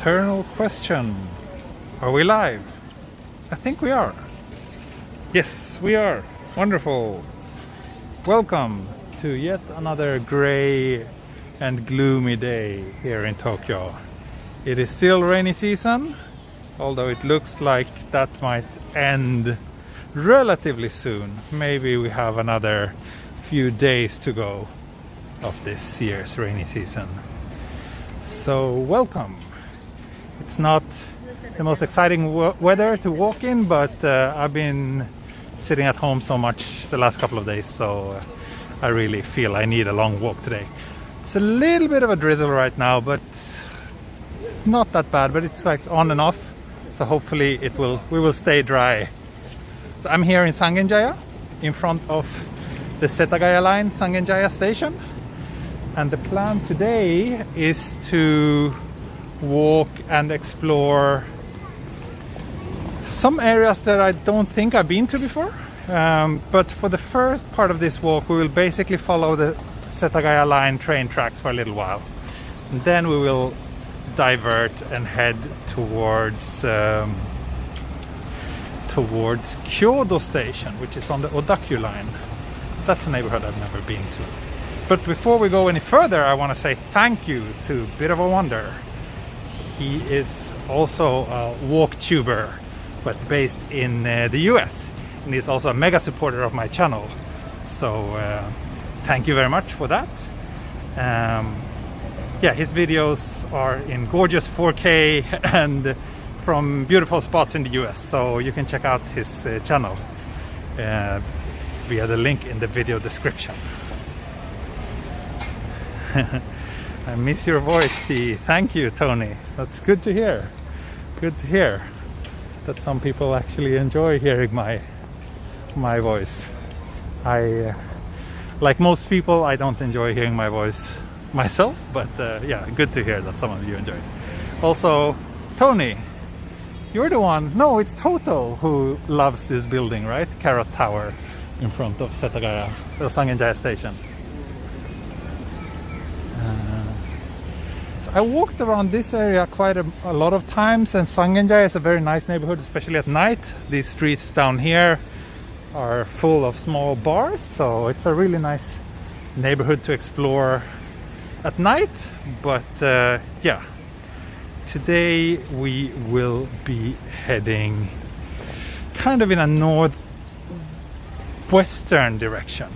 eternal question. Are we live? I think we are. Yes, we are. Wonderful. Welcome to yet another gray and gloomy day here in Tokyo. It is still rainy season, although it looks like that might end relatively soon. Maybe we have another few days to go of this year's rainy season. So welcome. It's not the most exciting weather to walk in, but I've been sitting at home so much the last couple of days, so I really feel I need a long walk today. It's a little bit of a drizzle right now, but it's not that bad, but it's like on and off, so hopefully we will stay dry. So I'm here in Sangenjaya, in front of the Setagaya line Sangenjaya station, and the plan today is to walk and explore some areas that I don't think I've been to before, but for the first part of this walk we will basically follow the Setagaya line train tracks for a little while, and then we will divert and head towards Kyodo station, which is on the Odakyu line. So that's a neighborhood I've never been to. But before we go any further, I want to say thank you to Bit of a Wonder. He is also a walktuber, but based in the US, and he's also a mega supporter of my channel. So thank you very much for that. Yeah, his videos are in gorgeous 4K and from beautiful spots in the US, so you can check out his channel via the link in the video description. I miss your voice, T. Thank you, Tony. That's good to hear. Good to hear that some people actually enjoy hearing my voice. Like most people, I don't enjoy hearing my voice myself, but yeah, good to hear that some of you enjoy. Also, Tony, you're the one. No, it's Toto who loves this building, right? Carrot Tower in front of Setagaya, the Sangenjaya station. I walked around this area quite a lot of times, and Sangenjaya is a very nice neighborhood, especially at night. These streets down here are full of small bars, so it's a really nice neighborhood to explore at night. But yeah, today we will be heading kind of in a northwestern direction.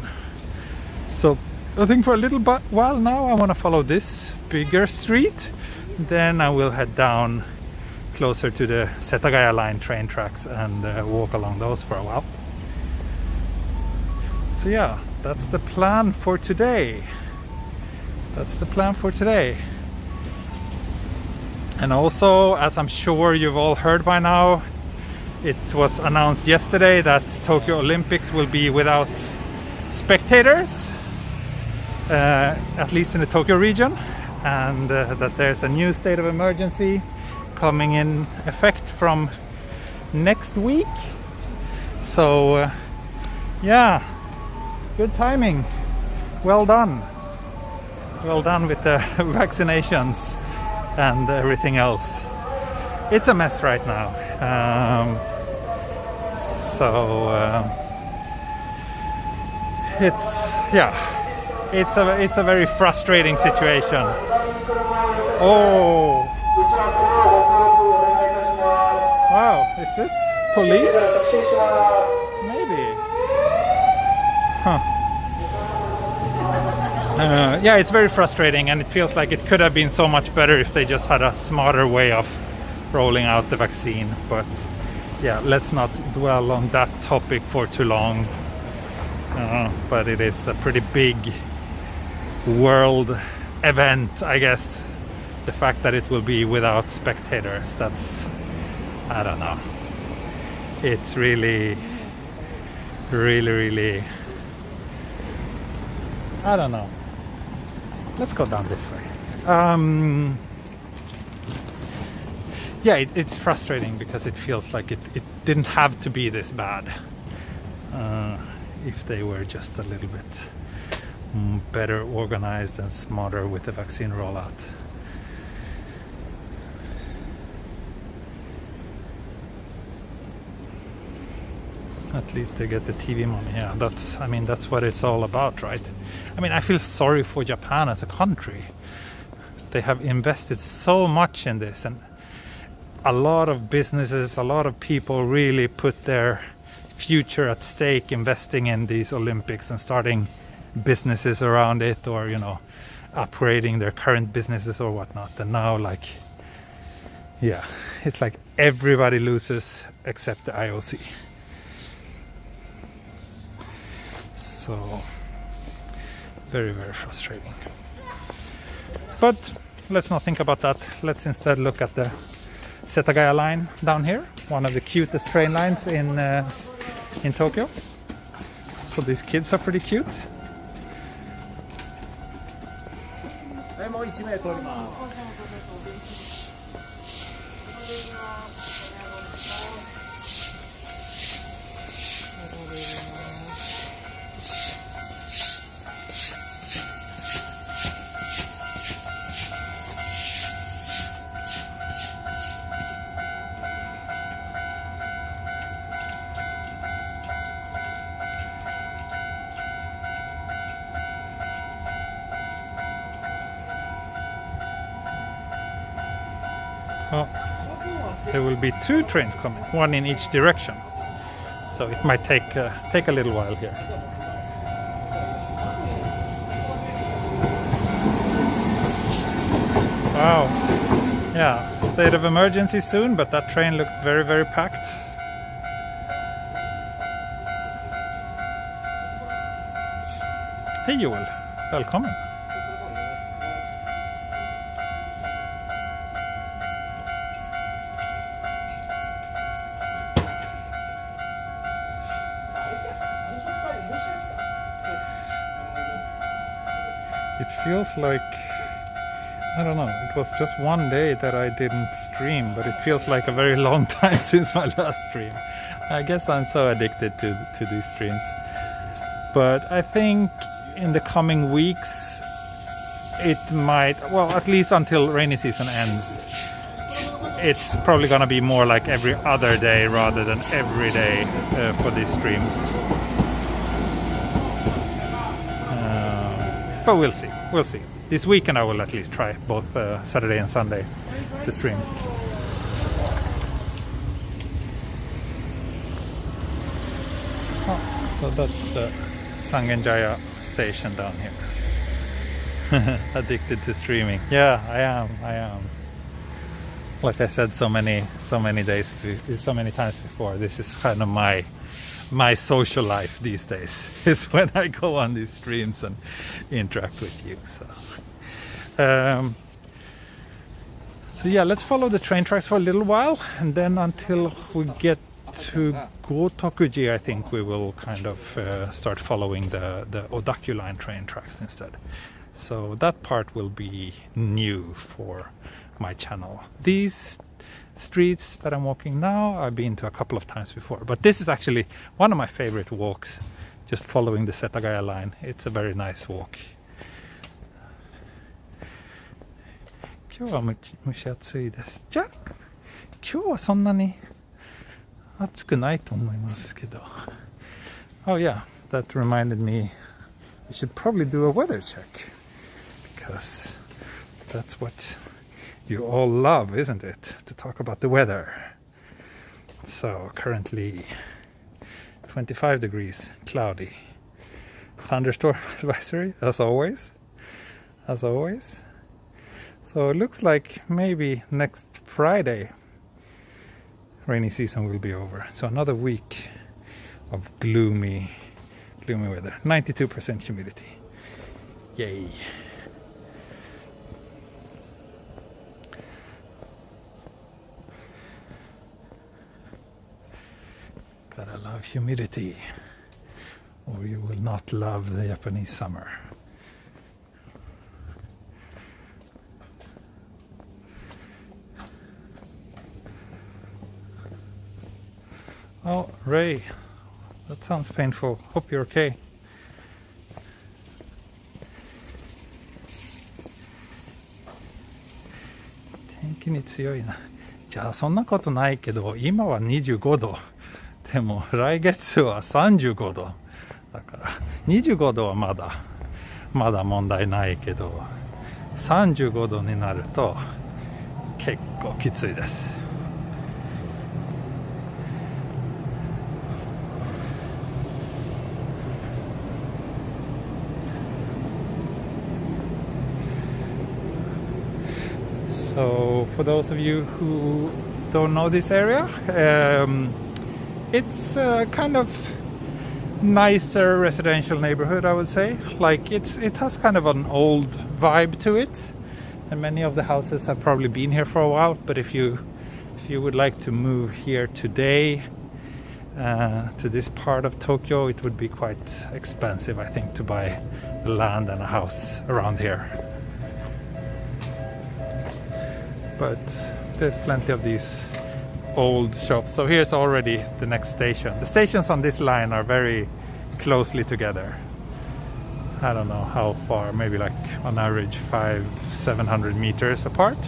So I think for a little while now I want to follow this bigger street, then I will head down closer to the Setagaya line train tracks and walk along those for a while. So yeah, that's the plan for today. That's the plan for today. And also, as I'm sure you've all heard by now, it was announced yesterday that Tokyo Olympics will be without spectators, at least in the Tokyo region, and that there's a new state of emergency coming in effect from next week. So yeah, good timing. Well done. Well done with the vaccinations and everything else. It's a mess right now. It's a very frustrating situation. Oh, wow, is this police? Maybe. Huh. Yeah, it's very frustrating, and it feels like it could have been so much better if they just had a smarter way of rolling out the vaccine. But yeah, let's not dwell on that topic for too long. But it is a pretty big world event, I guess. The fact that it will be without spectators, that's, I don't know. It's really, I don't know. Let's go down this way. Yeah, it's frustrating because it feels like it didn't have to be this bad. If they were just a little bit better organized and smarter with the vaccine rollout. At least they get the TV money. Yeah, that's what it's all about, right? I mean, I feel sorry for Japan as a country. They have invested so much in this, and a lot of businesses, a lot of people really put their future at stake investing in these Olympics and starting businesses around it, or upgrading their current businesses or whatnot. And now, it's like everybody loses except the IOC. So very, very frustrating. But let's not think about that. Let's instead look at the Setagaya line down here, one of the cutest train lines in Tokyo. So these kids are pretty cute. Oh, there will be 2 trains coming, one in each direction. So it might take a little while here. Wow. Yeah, state of emergency soon, but that train looked very, very packed. Hej Joel, välkommen. It feels like, I don't know, it was just one day that I didn't stream, but it feels like a very long time since my last stream. I guess I'm so addicted to these streams. But I think in the coming weeks, it might, well, at least until rainy season ends, it's probably gonna be more like every other day rather than every day for these streams. But we'll see. This weekend I will at least try both Saturday and Sunday to stream. Oh, so that's the Sangenjaya station down here. Addicted to streaming. Yeah, I am. Like I said so many days, so many times before, this is kind of my social life these days, is when I go on these streams and interact with you. So yeah, let's follow the train tracks for a little while, and then until we get to Gotokuji, I think we will kind of start following the Odaku line train tracks instead. So that part will be new for my channel. These streets that I'm walking now, I've been to a couple of times before, but this is actually one of my favorite walks, just following the Setagaya line. It's a very nice walk. 今日は蒸し暑いです。じゃあ今日はそんなに暑くないと思いますけど。Oh yeah, that reminded me we should probably do a weather check, because that's what you all love, isn't it? To talk about the weather. So currently 25 degrees, cloudy. Thunderstorm advisory, as always. So it looks like maybe next Friday rainy season will be over. So another week of gloomy weather. 92% humidity. Yay. Gotta love humidity, or you will not love the Japanese summer. Oh, Ray, that sounds painful. Hope you're okay. 天気に強いな。じゃあそんなことないけど、今は25度。でも来月は35度だから25度はまだ問題ないけど35度になると結構きついです。So for those of you who don't know this area, it's kind of nicer residential neighborhood, I would say. Like it has kind of an old vibe to it, and many of the houses have probably been here for a while. But if you would like to move here today to this part of Tokyo, it would be quite expensive, I think, to buy land and a house around here. But there's plenty of these old shops. So here's already the next station. The stations on this line are very closely together. I don't know how far, maybe like on average 500-700 meters apart.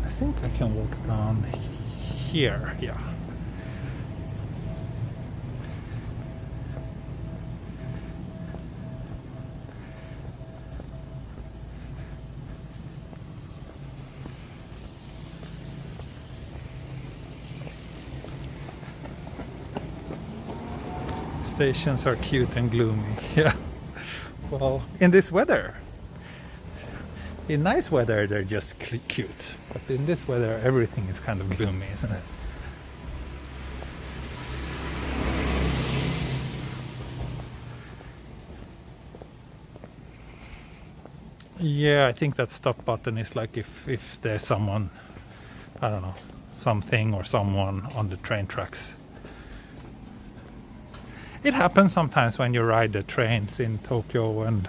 I think I can walk down here, yeah. Stations are cute and gloomy. Yeah. Well, in this weather, in nice weather they're just cute, but in this weather everything is kind of gloomy, isn't it? Yeah, I think that stop button is like if there's someone, I don't know, something or someone on the train tracks. It happens sometimes when you ride the trains in Tokyo and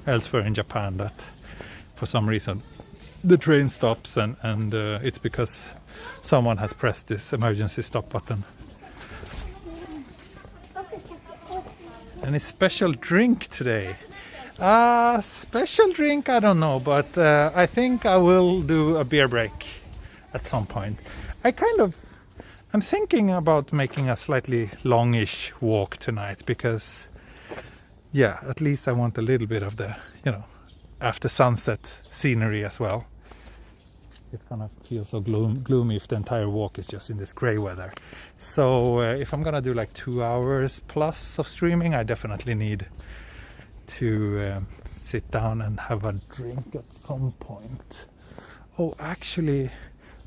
elsewhere in Japan that for some reason the train stops and it's because someone has pressed this emergency stop button. Any special drink today? Special drink, I don't know, but I think I will do a beer break at some point. I'm thinking about making a slightly longish walk tonight because, yeah, at least I want a little bit of the, after sunset scenery as well. It kind of feels so gloomy if the entire walk is just in this gray weather. So if I'm gonna do like 2 hours plus of streaming, I definitely need to sit down and have a drink at some point. Oh, actually,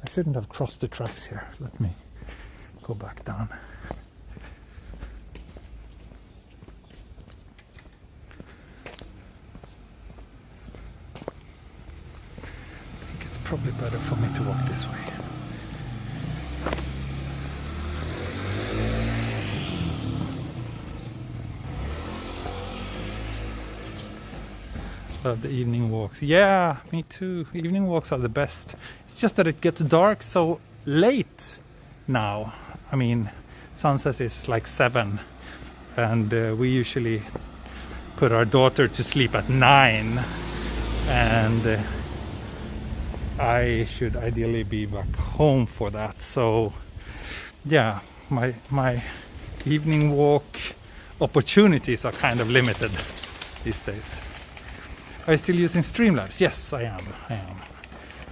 I shouldn't have crossed the tracks here. Let me go back down. I think it's probably better for me to walk this way. Love the evening walks. Yeah, me too. Evening walks are the best. It's just that it gets dark so late now. I mean, sunset is like 7 and we usually put our daughter to sleep at 9 and I should ideally be back home for that. So yeah, my evening walk opportunities are kind of limited these days. Are you still using Streamlabs? Yes, I am.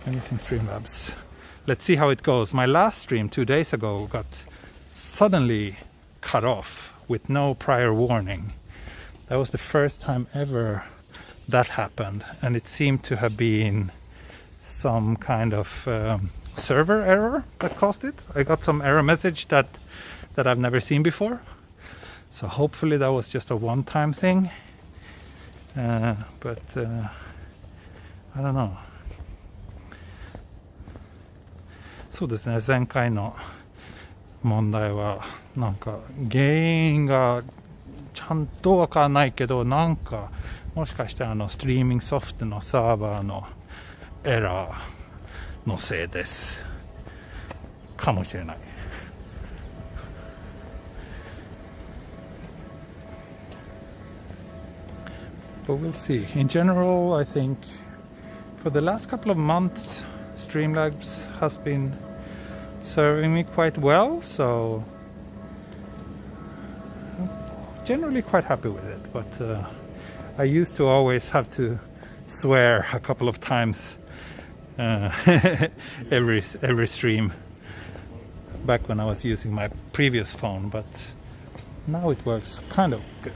I'm using Streamlabs. Let's see how it goes. My last stream 2 days ago got suddenly cut off with no prior warning. That was the first time ever that happened, and it seemed to have been some kind of server error that caused it. I got some error message that I've never seen before. So hopefully that was just a one-time thing. But I don't know. そうですね、前回の問題はなんか原因がちゃんとわからないけど、なんかもしかしてストリーミングソフトのサーバーのエラーのせいですかもしれない。but we'll see. In general, I think for the last couple of months, Streamlabs has been serving me quite well, so I'm generally quite happy with it. But I used to always have to swear a couple of times every stream back when I was using my previous phone, but now it works kind of good.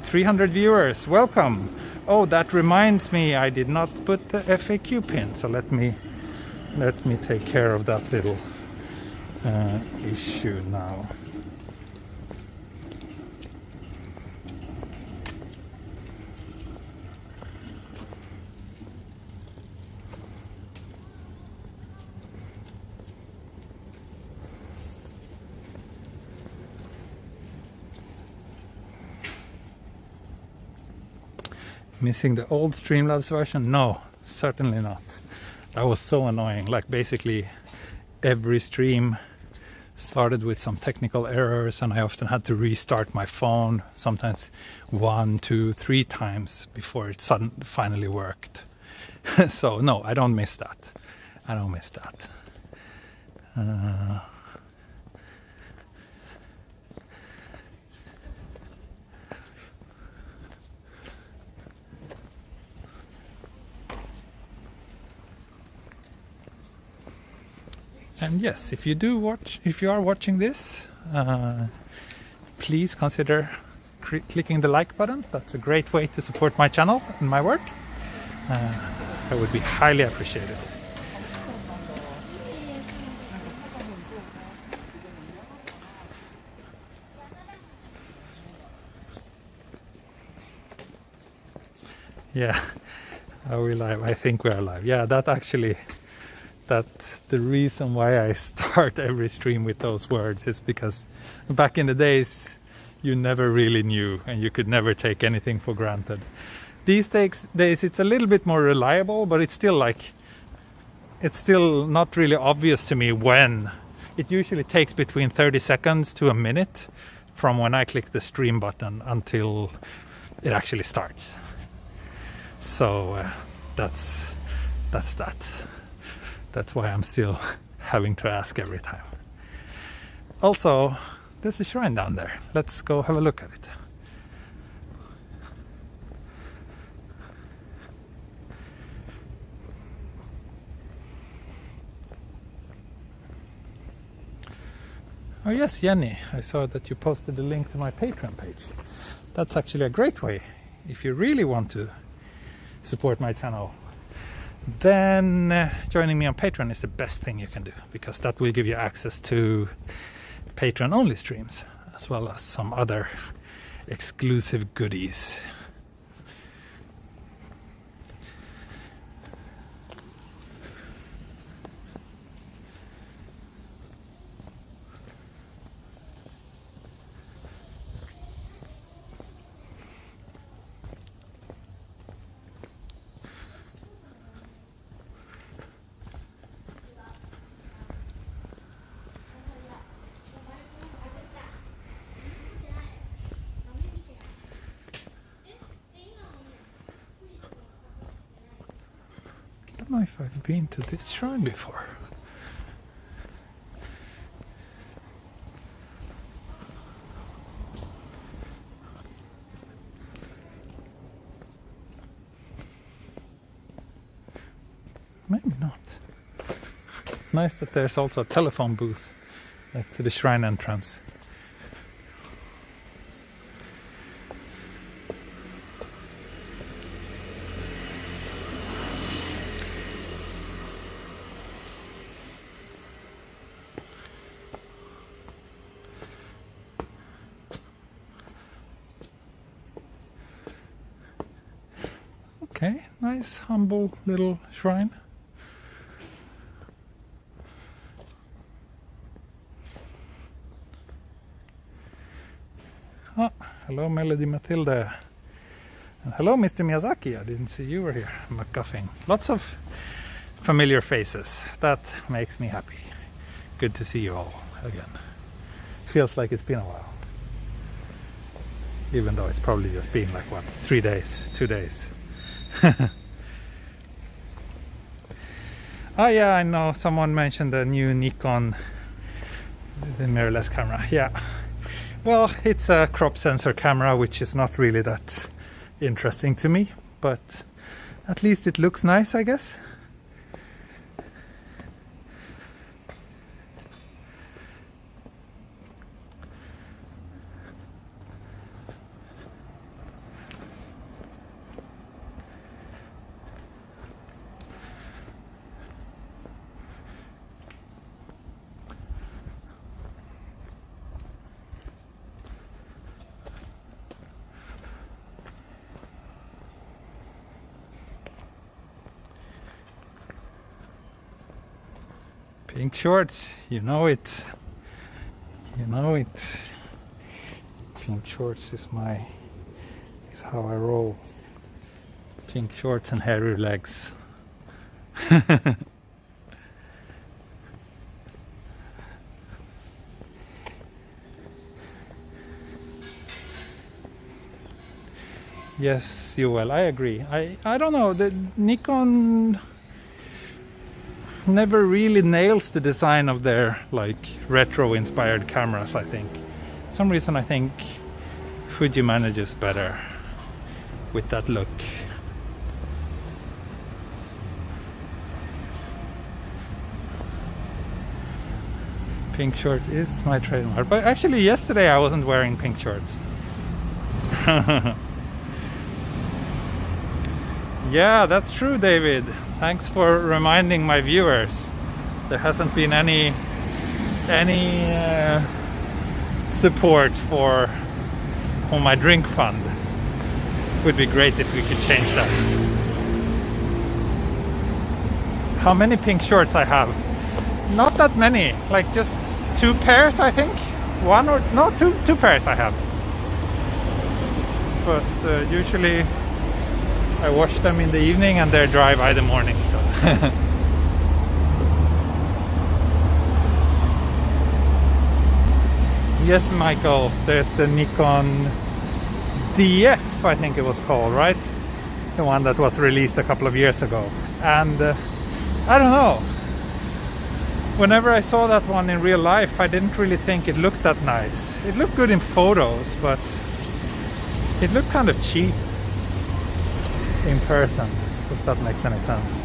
300 viewers, welcome. Oh, that reminds me, I did not put the FAQ pin, so let me take care of that little issue now. Missing the old Streamlabs version? No, certainly not. That was so annoying. Like basically every stream started with some technical errors, and I often had to restart my phone, sometimes 1, 2, 3 times before it finally worked. So no, I don't miss that. I don't miss that. And yes, if you are watching this, please consider clicking the like button. That's a great way to support my channel and my work. That would be highly appreciated. Yeah, are we live? I think we are live. Yeah, that's the reason why I start every stream with those words, is because back in the days you never really knew and you could never take anything for granted. These days it's a little bit more reliable, but it's still not really obvious to me when. It usually takes between 30 seconds to a minute from when I click the stream button until it actually starts. So that's that. That's why I'm still having to ask every time. Also, there's a shrine down there. Let's go have a look at it. Oh yes, Jenny, I saw that you posted a link to my Patreon page. That's actually a great way. If you really want to support my channel, then joining me on Patreon is the best thing you can do, because that will give you access to Patreon only streams as well as some other exclusive goodies. I don't know if I've been to this shrine before. Maybe not. Nice that there's also a telephone booth next to the shrine entrance. Okay, nice, humble little shrine. Oh, hello Melody Matilda. And hello Mr. Miyazaki, I didn't see you were here. McGuffing. Lots of familiar faces. That makes me happy. Good to see you all again. Feels like it's been a while. even though it's probably just been like what, 3 days, 2 days. Oh yeah, I know someone mentioned the new Nikon, the mirrorless camera. Yeah, well, it's a crop sensor camera, which is not really that interesting to me, but at least it looks nice, I guess. Pink shorts, you know it. You know it. Pink shorts is how I roll. Pink shorts and hairy legs. Yes, Joel, I agree. I don't know, the Nikon never really nails the design of their like retro inspired cameras, I think. For some reason I think Fuji manages better with that look. Pink shirt is my trademark, but actually yesterday I wasn't wearing pink shorts. Yeah, that's true, David. Thanks for reminding my viewers. There hasn't been any support for my drink fund. Would be great if we could change that. How many pink shorts I have? Not that many. Like just 2 pairs, I think. Two pairs I have. But usually I wash them in the evening and they're dry by the morning, so. Yes, Michael, there's the Nikon DF, I think it was called, right? The one that was released a couple of years ago. And I don't know. Whenever I saw that one in real life, I didn't really think it looked that nice. It looked good in photos, but it looked kind of cheap in person, if that makes any sense.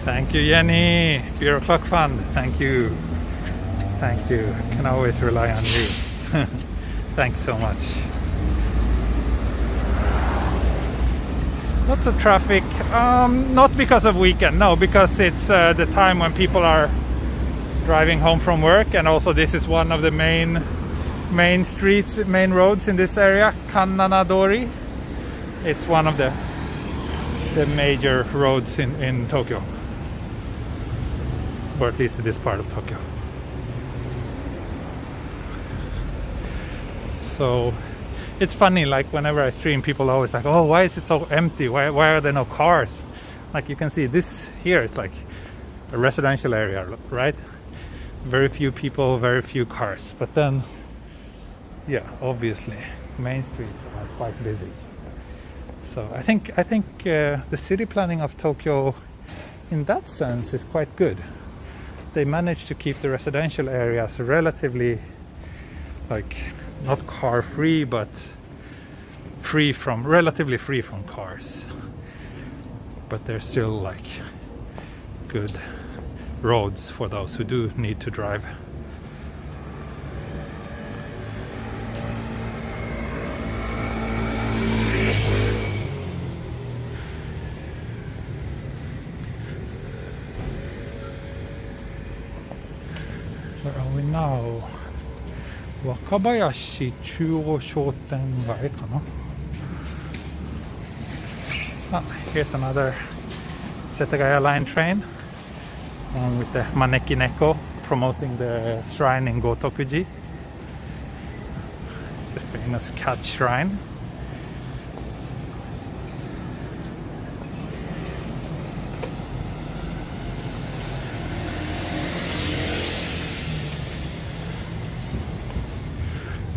Thank you, Jenny. Bureau Clock Fund. Thank you. Thank you. Can always rely on you. Thanks so much. Lots of traffic. Not because of weekend. No, because it's the time when people are driving home from work, and also this is one of the main streets, main roads in this area, Kannanadori. It's one of the major roads in Tokyo, or at least in this part of Tokyo. So it's funny, like whenever I stream, people are always like, oh, why is it so empty? Why are there no cars? Like you can see this here, it's like a residential area, right? Very few people, very few cars. But then, yeah, obviously, main streets are quite busy. So I think the city planning of Tokyo, in that sense, is quite good. They managed to keep the residential areas relatively, like, not car free, but relatively free from cars. But they're still like good roads for those who do need to drive. Where are we now? Wakabayashi 中央商店街かな? Ah, here's another Setagaya line train, with the Maneki Neko promoting the shrine in Gotokuji, the famous cat shrine.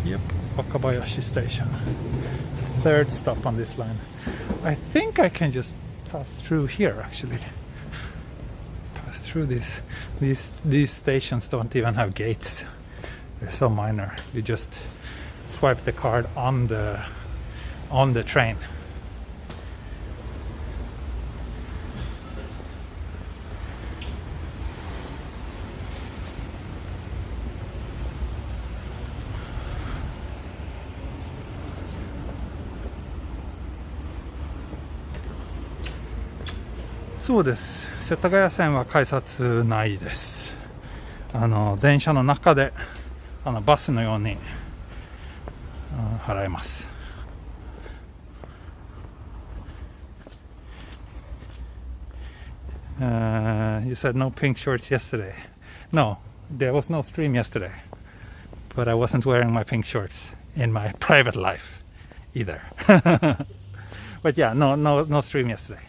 Yep, Wakabayashi station. Third stop on this line. I think I can just pass through here actually. Pass through this. These stations don't even have gates. They're so minor. You just swipe the card on the train.そうです。世田谷線は改札ないです。電車の中でバスのように払えます。You said no pink shorts yesterday. No, there was no stream yesterday. But I wasn't wearing my pink shorts in my private life either. But yeah, no stream yesterday.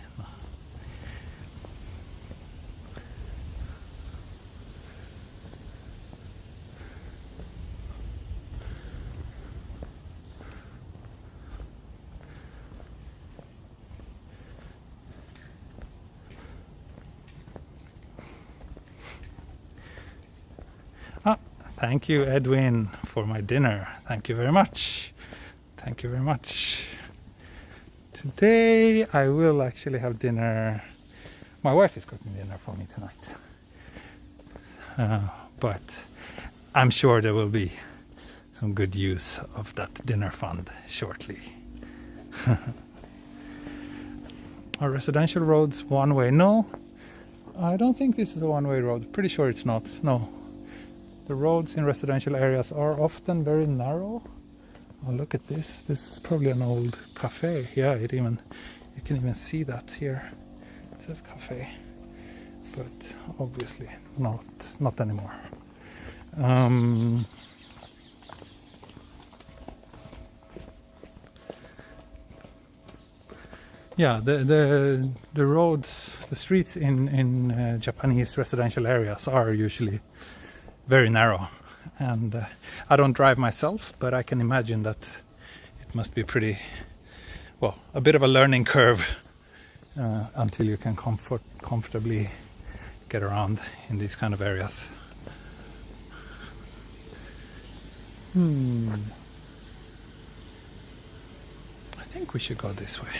Thank you, Edwin, for my dinner. Thank you very much. Thank you very much. Today I will actually have dinner. My wife is cooking dinner for me tonight. But I'm sure there will be some good use of that dinner fund shortly. Are residential roads one way? No, I don't think this is a one-way road. Pretty sure it's not. No. The roads in residential areas are often very narrow. Oh, look at this. This is probably an old cafe. Yeah, you can even see that here. It says cafe, but obviously not anymore. Yeah, the roads, the streets in Japanese residential areas are usually very narrow, and I don't drive myself, but I can imagine that it must be a bit of a learning curve until you can comfortably get around in these kind of areas. I think we should go this way.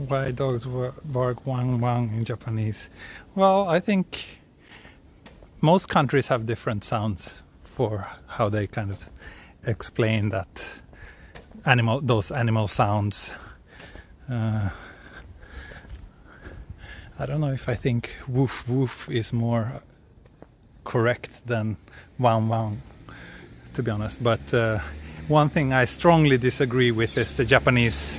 Why dogs bark wang wang in Japanese? Well, I think most countries have different sounds for how they kind of explain those animal sounds. I don't know if I think woof woof is more correct than wang wang, to be honest. But one thing I strongly disagree with is the Japanese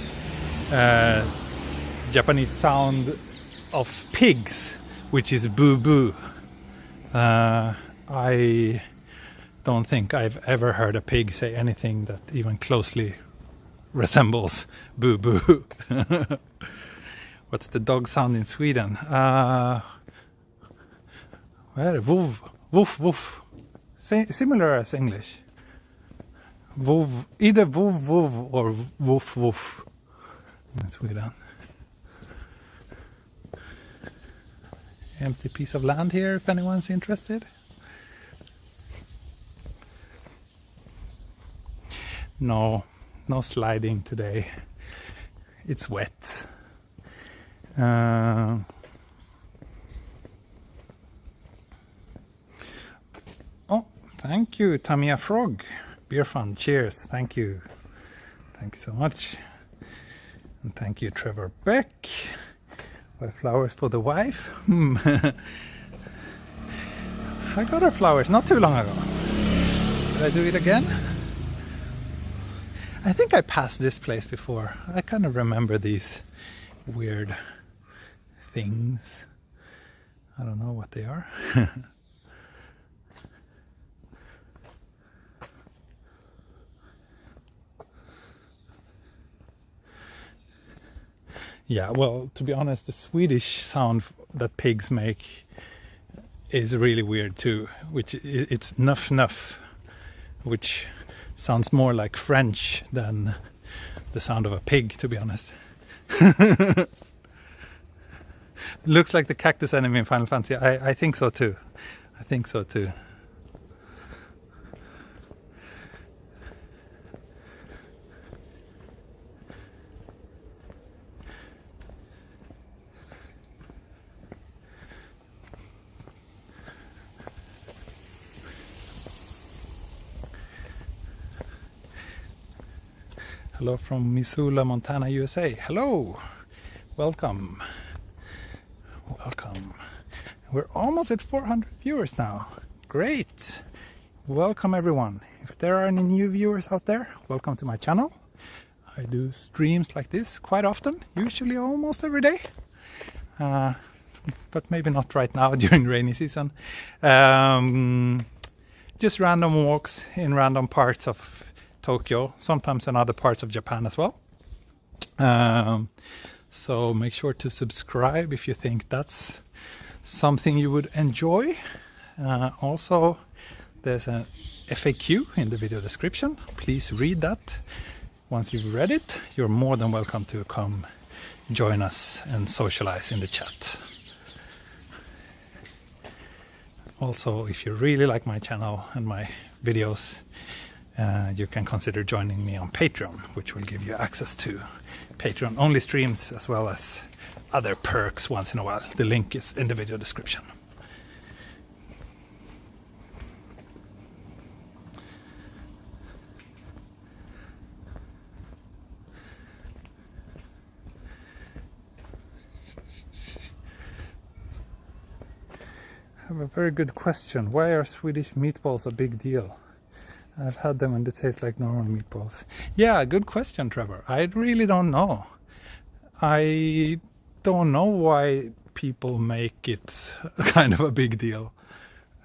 sound of pigs, which is boo boo. I don't think I've ever heard a pig say anything that even closely resembles boo boo. What's the dog sound in Sweden? Woof woof woof. Similar as English. Woof, either woof woof or woof woof in Sweden. Empty piece of land here if anyone's interested. No sliding today. It's wet. Oh, thank you, Tamiya Frog. Beer fund. Cheers. Thank you. Thank you so much. And thank you, Trevor Beck. Well, flowers for the wife. I got her flowers not too long ago. Did I do it again? I think I passed this place before. I kind of remember these weird things. I don't know what they are. Yeah, well, to be honest, the Swedish sound that pigs make is really weird too, which it's nuff nuff, which sounds more like French than the sound of a pig, to be honest. Looks like the cactus enemy in Final Fantasy. I think so too. I think so too. Hello from Missoula, Montana, USA. Hello! Welcome. Welcome. We're almost at 400 viewers now. Great! Welcome everyone. If there are any new viewers out there, welcome to my channel. I do streams like this quite often, usually almost every day. But maybe not right now during rainy season. Just random walks in random parts of Tokyo, sometimes in other parts of Japan as well. So make sure to subscribe if you think that's something you would enjoy. Also, there's an FAQ in the video description. Please read that. Once you've read it, you're more than welcome to come join us and socialize in the chat. Also, if you really like my channel and my videos, you can consider joining me on Patreon, which will give you access to Patreon-only streams as well as other perks once in a while. The link is in the video description. I have a very good question. Why are Swedish meatballs a big deal? I've had them and they taste like normal meatballs. Yeah, good question, Trevor. I really don't know. I don't know why people make it kind of a big deal.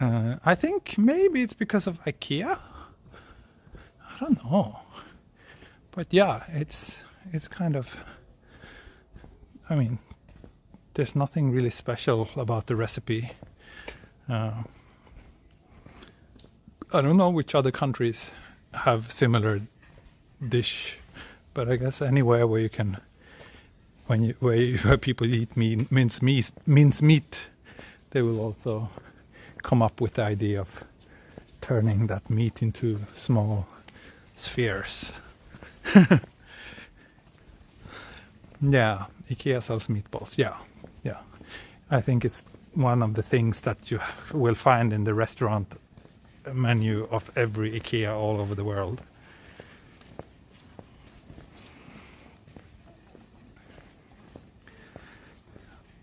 I think maybe it's because of IKEA. I don't know. But yeah, it's kind of... I mean, there's nothing really special about the recipe. I don't know which other countries have similar dish, but I guess anywhere where you can, where people eat mince meat, they will also come up with the idea of turning that meat into small spheres. Yeah, IKEA sells meatballs. Yeah. I think it's one of the things that you will find in the restaurant menu of every IKEA all over the world.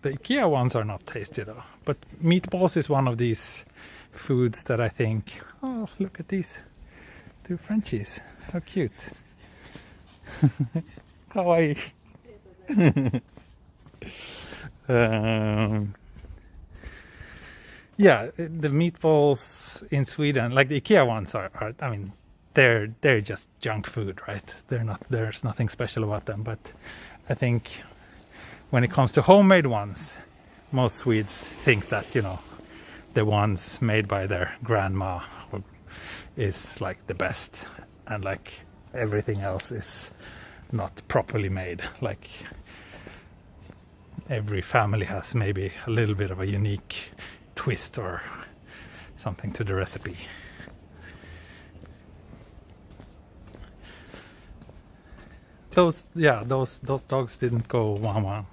The IKEA ones are not tasty though, but meatballs is one of these foods that I think, oh, look at these two Frenchies, how cute. Kawaii. Yeah, the meatballs in Sweden, like the IKEA ones are I mean, they're just junk food, right? There's nothing special about them. But I think when it comes to homemade ones, most Swedes think that, you know, the ones made by their grandma is like the best, and like everything else is not properly made. Like every family has maybe a little bit of a unique twist or something to the recipe. Those dogs didn't go wah wah.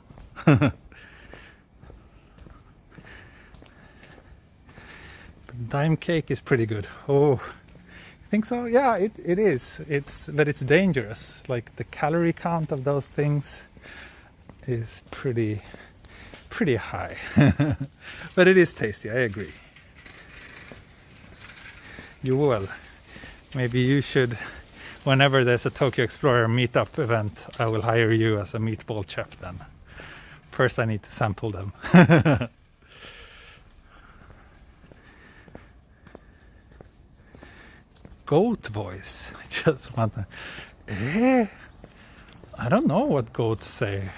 Dime cake is pretty good. Oh, I think so. Yeah, it is. But it's dangerous. Like the calorie count of those things is pretty high. But it is tasty, I agree. You will. Maybe you should, whenever there's a Tokyo Explorer meetup event, I will hire you as a meatball chef then. First I need to sample them. Goat voice. I just want to... I don't know what goats say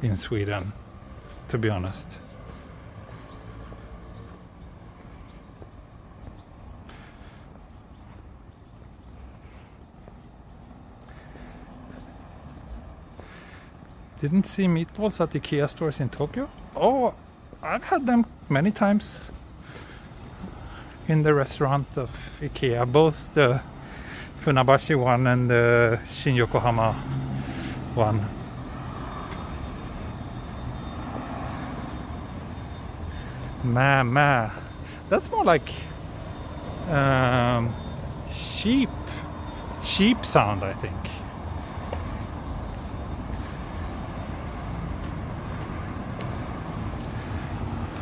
in Sweden, to be honest. Didn't see meatballs at IKEA stores in Tokyo? Oh, I've had them many times in the restaurant of IKEA, both the Funabashi one and the Shin Yokohama one. Ma. That's more like sheep sound, I think.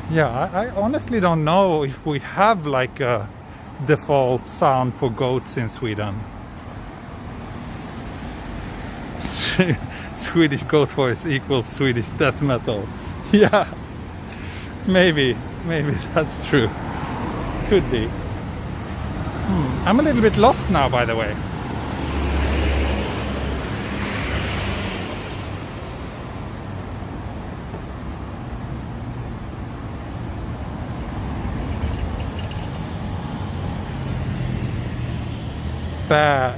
Yeah, I honestly don't know if we have like a default sound for goats in Sweden. Swedish goat voice equals Swedish death metal. Yeah, maybe that's true. Could be. I'm a little bit lost now, by the way.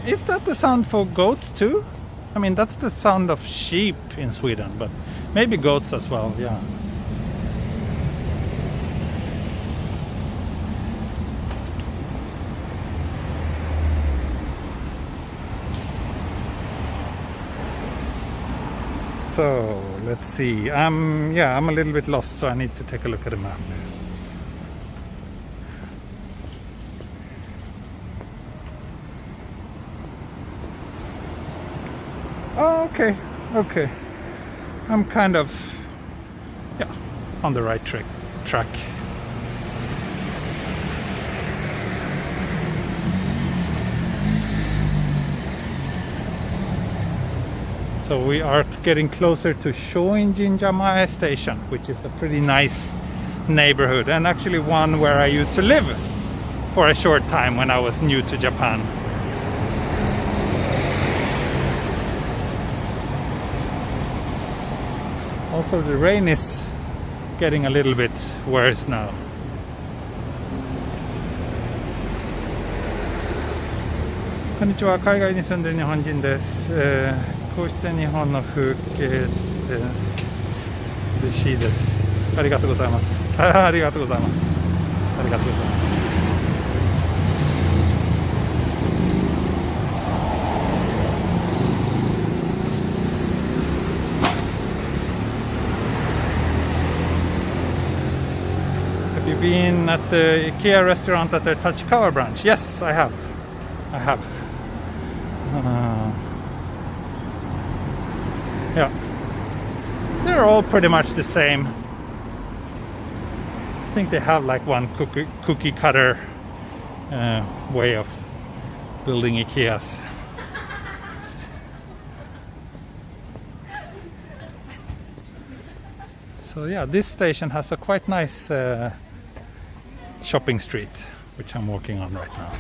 Is that the sound for goats too? I mean, that's the sound of sheep in Sweden, but maybe goats as well, yeah. So, let's see. I'm a little bit lost, so I need to take a look at the map. Oh, okay. I'm kind of, on the right track. So we are getting closer to Sangenjaya station, which is a pretty nice neighborhood, and actually one where I used to live for a short time when I was new to Japan. Also, the rain is getting a little bit worse now. Konnichiwa, 海外に住んでる日本人です。こうして日本の風景って嬉しいです。ありがとうございます。ありがとうございます。ありがとうございます。Have you been at the IKEA restaurant at their Tachikawa branch? Yes, I have. Yeah, they're all pretty much the same. I think they have like one cookie cutter way of building IKEAs. So yeah, this station has a quite nice shopping street, which I'm walking on right now.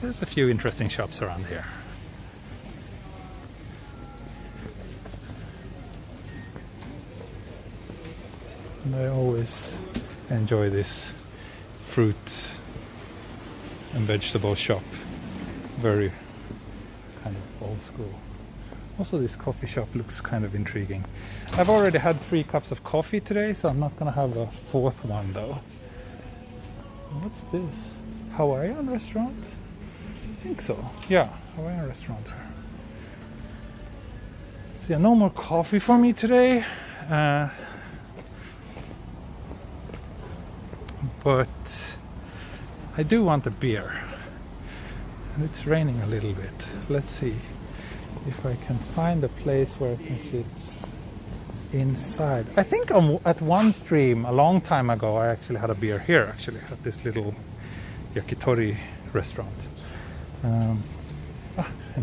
There's a few interesting shops around here. And I always enjoy this fruit and vegetable shop. Very kind of old school. Also, this coffee shop looks kind of intriguing. I've already had 3 cups of coffee today, so I'm not gonna have a 4th one though. What's this? Hawaiian restaurant? I think so. Yeah, Hawaiian restaurant. So yeah, no more coffee for me today. But I do want a beer. And it's raining a little bit. Let's see if I can find a place where I can sit inside. I think at one stream a long time ago I actually had a beer here, actually, at this little yakitori restaurant. And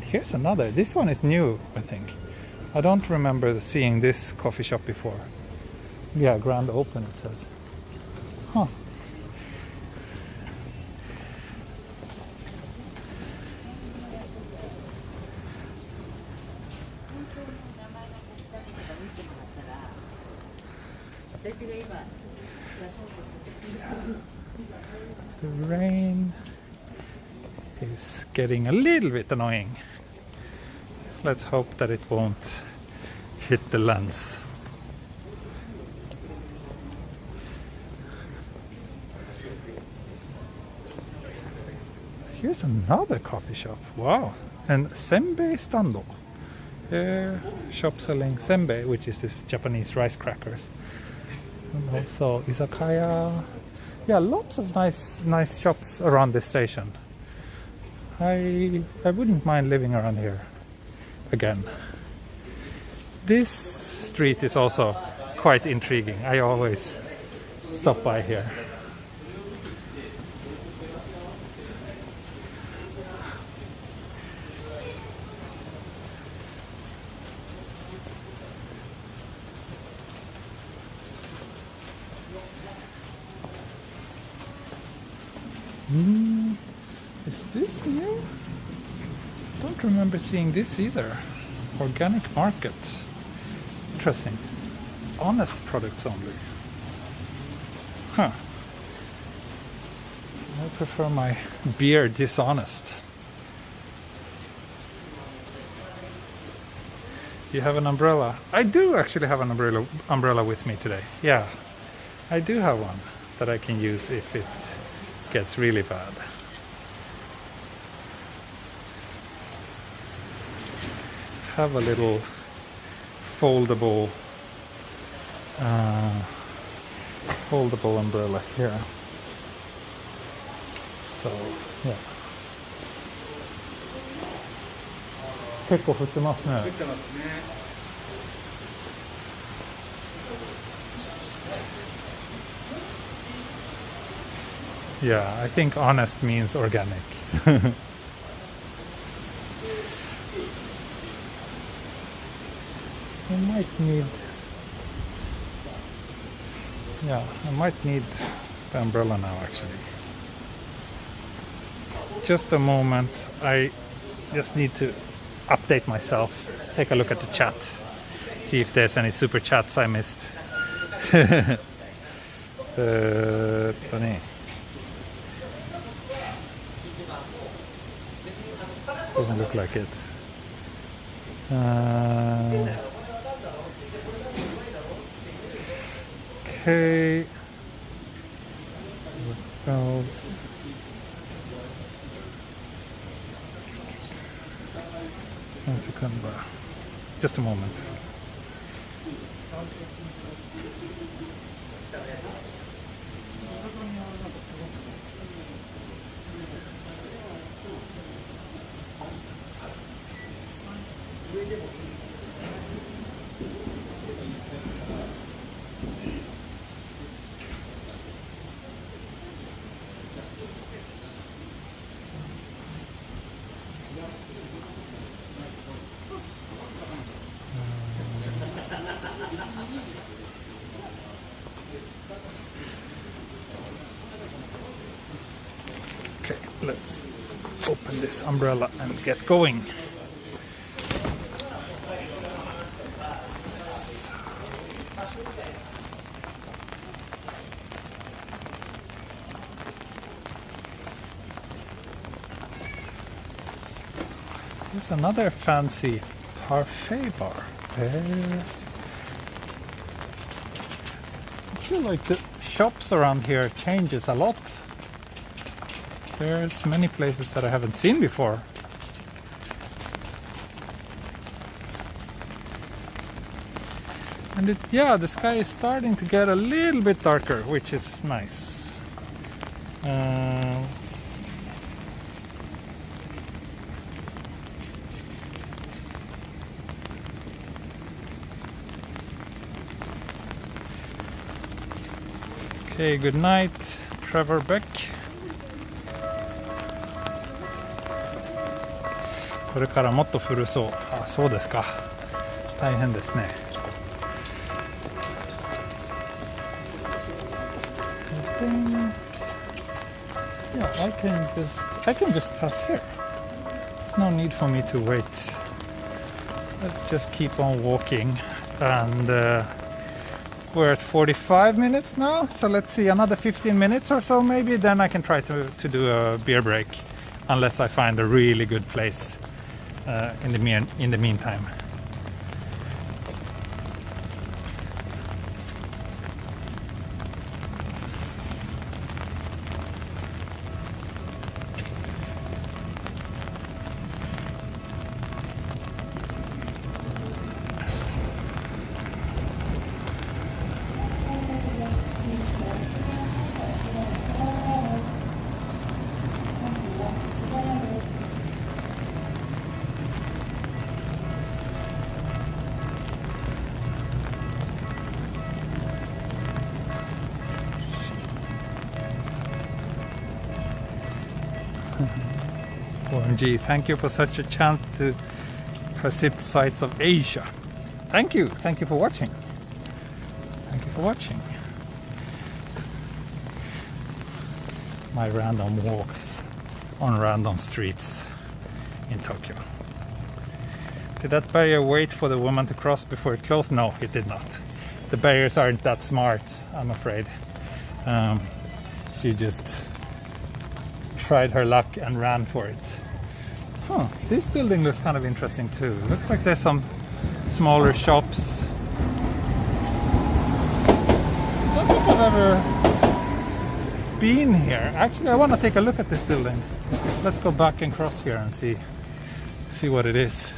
here's another. This one is new, I think. I don't remember seeing this coffee shop before. Yeah, grand open it says. Huh. The rain is getting a little bit annoying. Let's hope that it won't hit the lens. Here's another coffee shop. Wow. And senbei stando. Shop selling senbei, which is this Japanese rice crackers. And also izakaya. Yeah, lots of nice shops around this station. I wouldn't mind living around here again. This street is also quite intriguing. I always stop by here. Is this new? Don't remember seeing this either. Organic market. Interesting. Honest products only. Huh. I prefer my beer dishonest. Do you have an umbrella? I do actually have an umbrella with me today. Yeah, I do have one that I can use if it gets really bad. Have a little foldable umbrella here. So yeah. 結構降ってますね。降ってますね。Yeah, I think honest means organic. I might need the umbrella now actually. Just a moment, I just need to update myself, take a look at the chat, see if there's any super chats I missed. Doesn't look like it. Okay. What else? One second. Just a moment. Okay, let's open this umbrella and get going. There's another fancy parfait bar. I feel like the shops around here changes a lot. There's many places that I haven't seen before. And the sky is starting to get a little bit darker, which is nice. Okay, good night, Trevor Beck. これからもっと降るそう。あ、そうですか。大変ですね。I think, yeah, I can just pass here. There's no need for me to wait. Let's just keep on walking, and we're at 45 minutes now, so let's see, another 15 minutes or so maybe, then I can try to do a beer break, unless I find a really good place in the meantime. OMG, thank you for such a chance to visit sites of Asia. Thank you for watching. Thank you for watching. My random walks on random streets in Tokyo. Did that barrier wait for the woman to cross before it closed? No, it did not. The barriers aren't that smart, I'm afraid. She just tried her luck and ran for it. Huh, this building looks kind of interesting too. Looks like there's some smaller shops. I don't think I've ever been here. Actually, I want to take a look at this building. Let's go back and cross here and see what it is.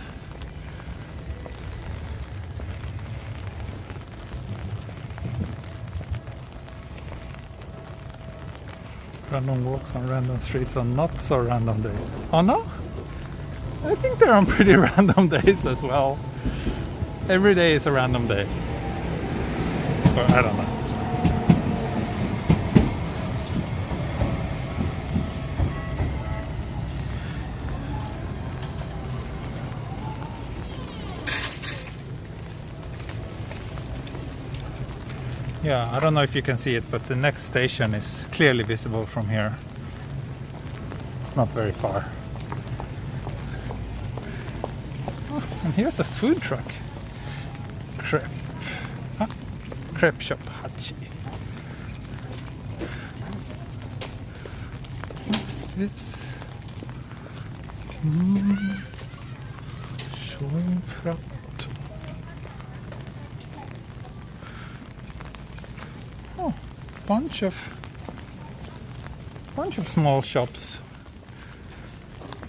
Random walks on random streets on not so random days. Oh no? I think they're on pretty random days as well. Every day is a random day. Or I don't know. Yeah, I don't know if you can see it, but the next station is clearly visible from here. It's not very far. Oh, and here's a food truck. Crepe shop Hachi. What's this? Showing frap. Bunch of small shops.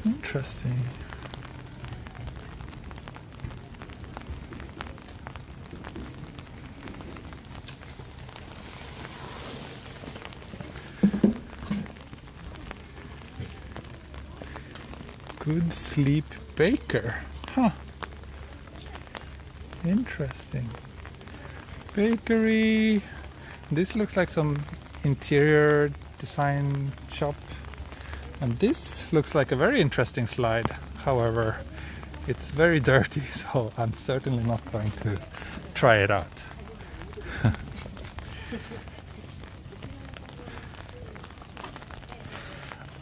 Interesting. Good Sleep Baker. Huh. Interesting. Bakery. This looks like some interior design shop, and this looks like a very interesting slide. However, it's very dirty, so I'm certainly not going to try it out.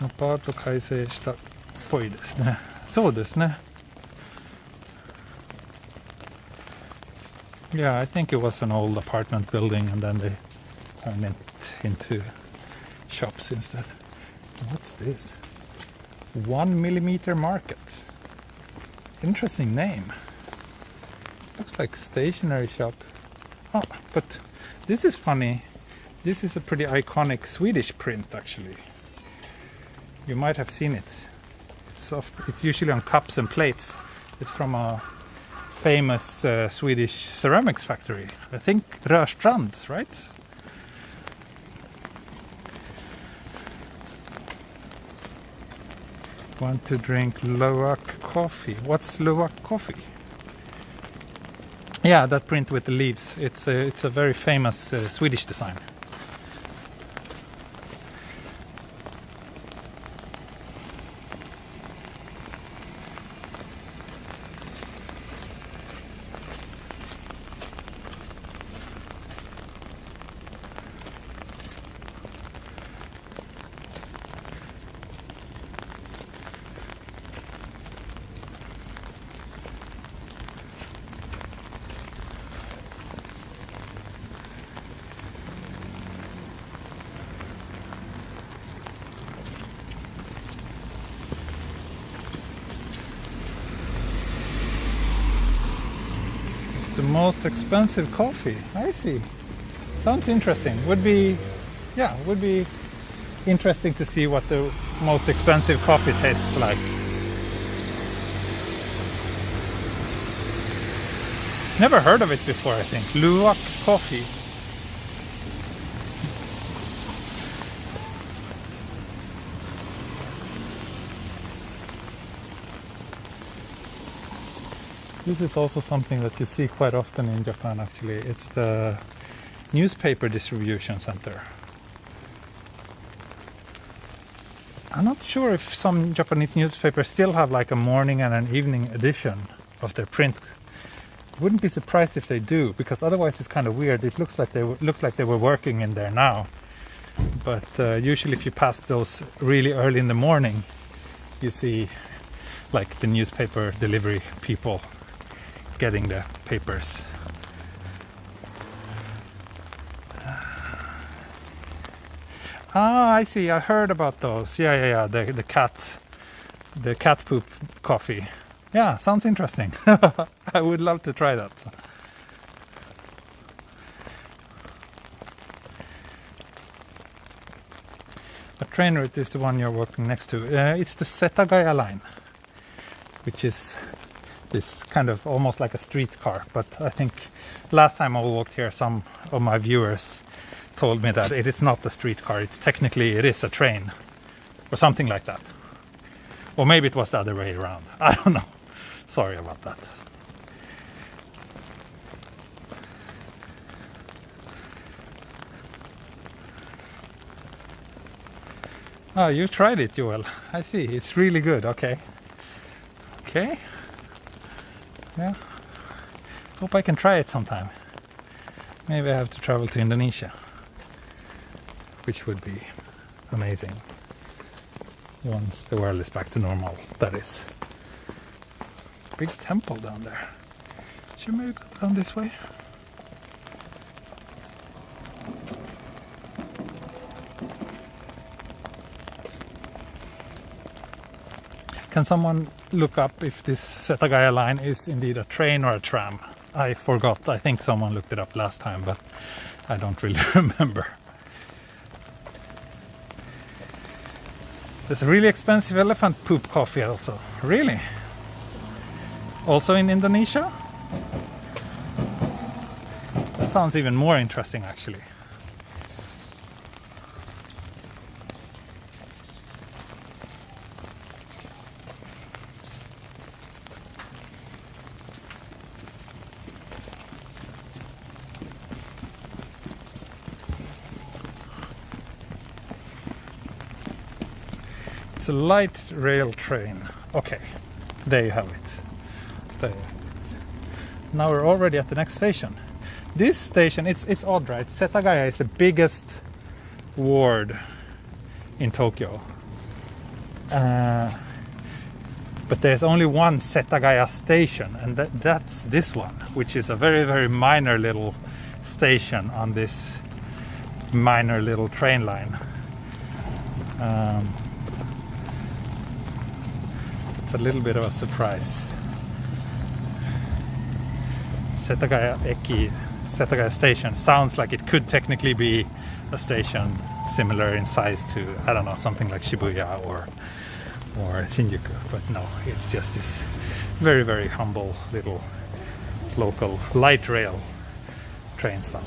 アパート改成したっぽいですね。そうですね。Yeah, I think it was an old apartment building and then they turned it into shops instead. What's this? 1 millimeter Market. Interesting name. Looks like stationery shop. Oh, but this is funny. This is a pretty iconic Swedish print actually. You might have seen it. It's usually on cups and plates. It's from a famous Swedish ceramics factory. I think Rörstrands, right? Want to drink Luwak coffee. What's Luwak coffee? Yeah, that print with the leaves. It's a very famous Swedish design. the most expensive coffee. I see. Sounds interesting. Would be interesting to see what the most expensive coffee tastes like. Never heard of it before, I think. Luwak coffee. This is also something that you see quite often in Japan, actually. It's the newspaper distribution center. I'm not sure if some Japanese newspapers still have like a morning and an evening edition of their print. Wouldn't be surprised if they do, because otherwise it's kind of weird. It looks like they were working in there now. But usually if you pass those really early in the morning, you see like the newspaper delivery people getting the papers. Ah, I see. I heard about those. Yeah. The cat poop coffee. Yeah, sounds interesting. I would love to try that. What train route is the one you're working next to? It's the Setagaya line, which is this kind of almost like a streetcar. But I think last time I walked here, some of my viewers told me that it is not a streetcar. It is a train or something like that. Or maybe it was the other way around. I don't know. Sorry about that. Oh, you tried it, Joel. I see. It's really good. Okay. Yeah. Hope I can try it sometime. Maybe I have to travel to Indonesia, which would be amazing. Once the world is back to normal, that is. Big temple down there. Should maybe go down this way? Can someone look up if this Setagaya line is indeed a train or a tram? I forgot. I think someone looked it up last time, but I don't really remember. There's a really expensive elephant poop coffee also. Really? Also in Indonesia? That sounds even more interesting, actually. It's a light rail train. Okay, there you have it. Now we're already at the next station. This station, it's odd, right? Setagaya is the biggest ward in Tokyo. But there's only one Setagaya station, and that's this one, which is a very, very minor little station on this minor little train line. It's a little bit of a surprise. Setagaya station sounds like it could technically be a station similar in size to, I don't know, something like Shibuya or Shinjuku, but no, it's just this very, very humble little local light rail train stop.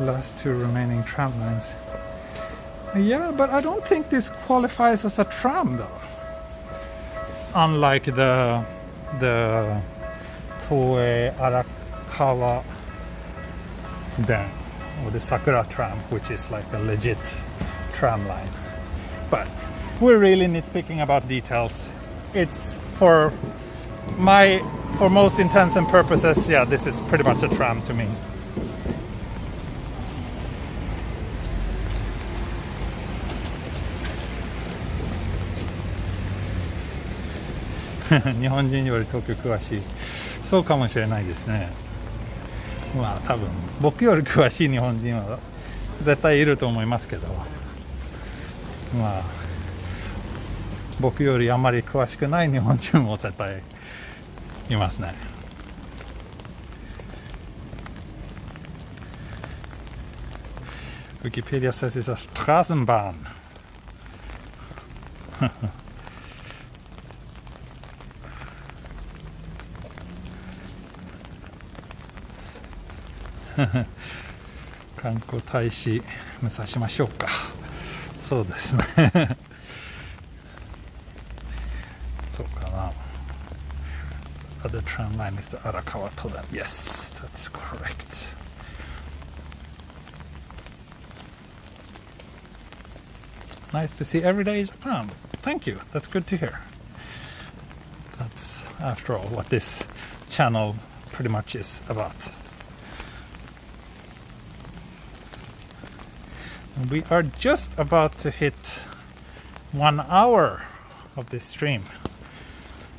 Last two remaining tram lines. Yeah, but I don't think this qualifies as a tram though. Unlike the Toei Arakawa Den, or the Sakura tram, which is like a legit tram line. But we're really nitpicking about details. It's for most intents and purposes, yeah, this is pretty much a tram to me. 日本人より東京詳しい。そうかもしれないですね。まあ多分僕より詳しい日本人は絶対いると思いますけど、まあ僕よりあんまり詳しくない日本人も絶対いますね。Wikipedia says it's a Straßenbahn. Kanko Taishi 目指しましょうか。そうですね。そうかな。Other tram line is the Arakawa Todan. Yes, that's correct. Nice to see everyday Japan. Thank you. That's good to hear. That's, after all, what this channel pretty much is about. We are just about to hit 1 hour of this stream.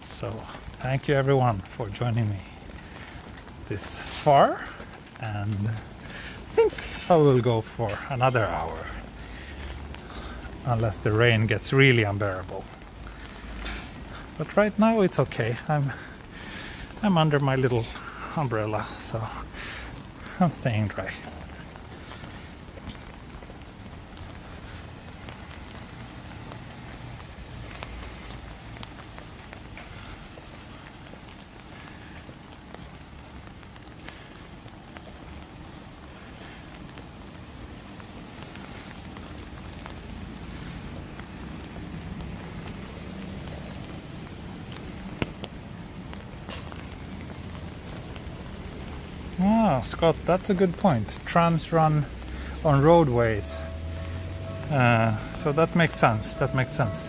So thank you everyone for joining me this far. And I think I will go for another hour. Unless the rain gets really unbearable. But right now it's okay. I'm under my little umbrella, so I'm staying dry. Ah, Scott, that's a good point. Trams run on roadways. So that makes sense. That makes sense.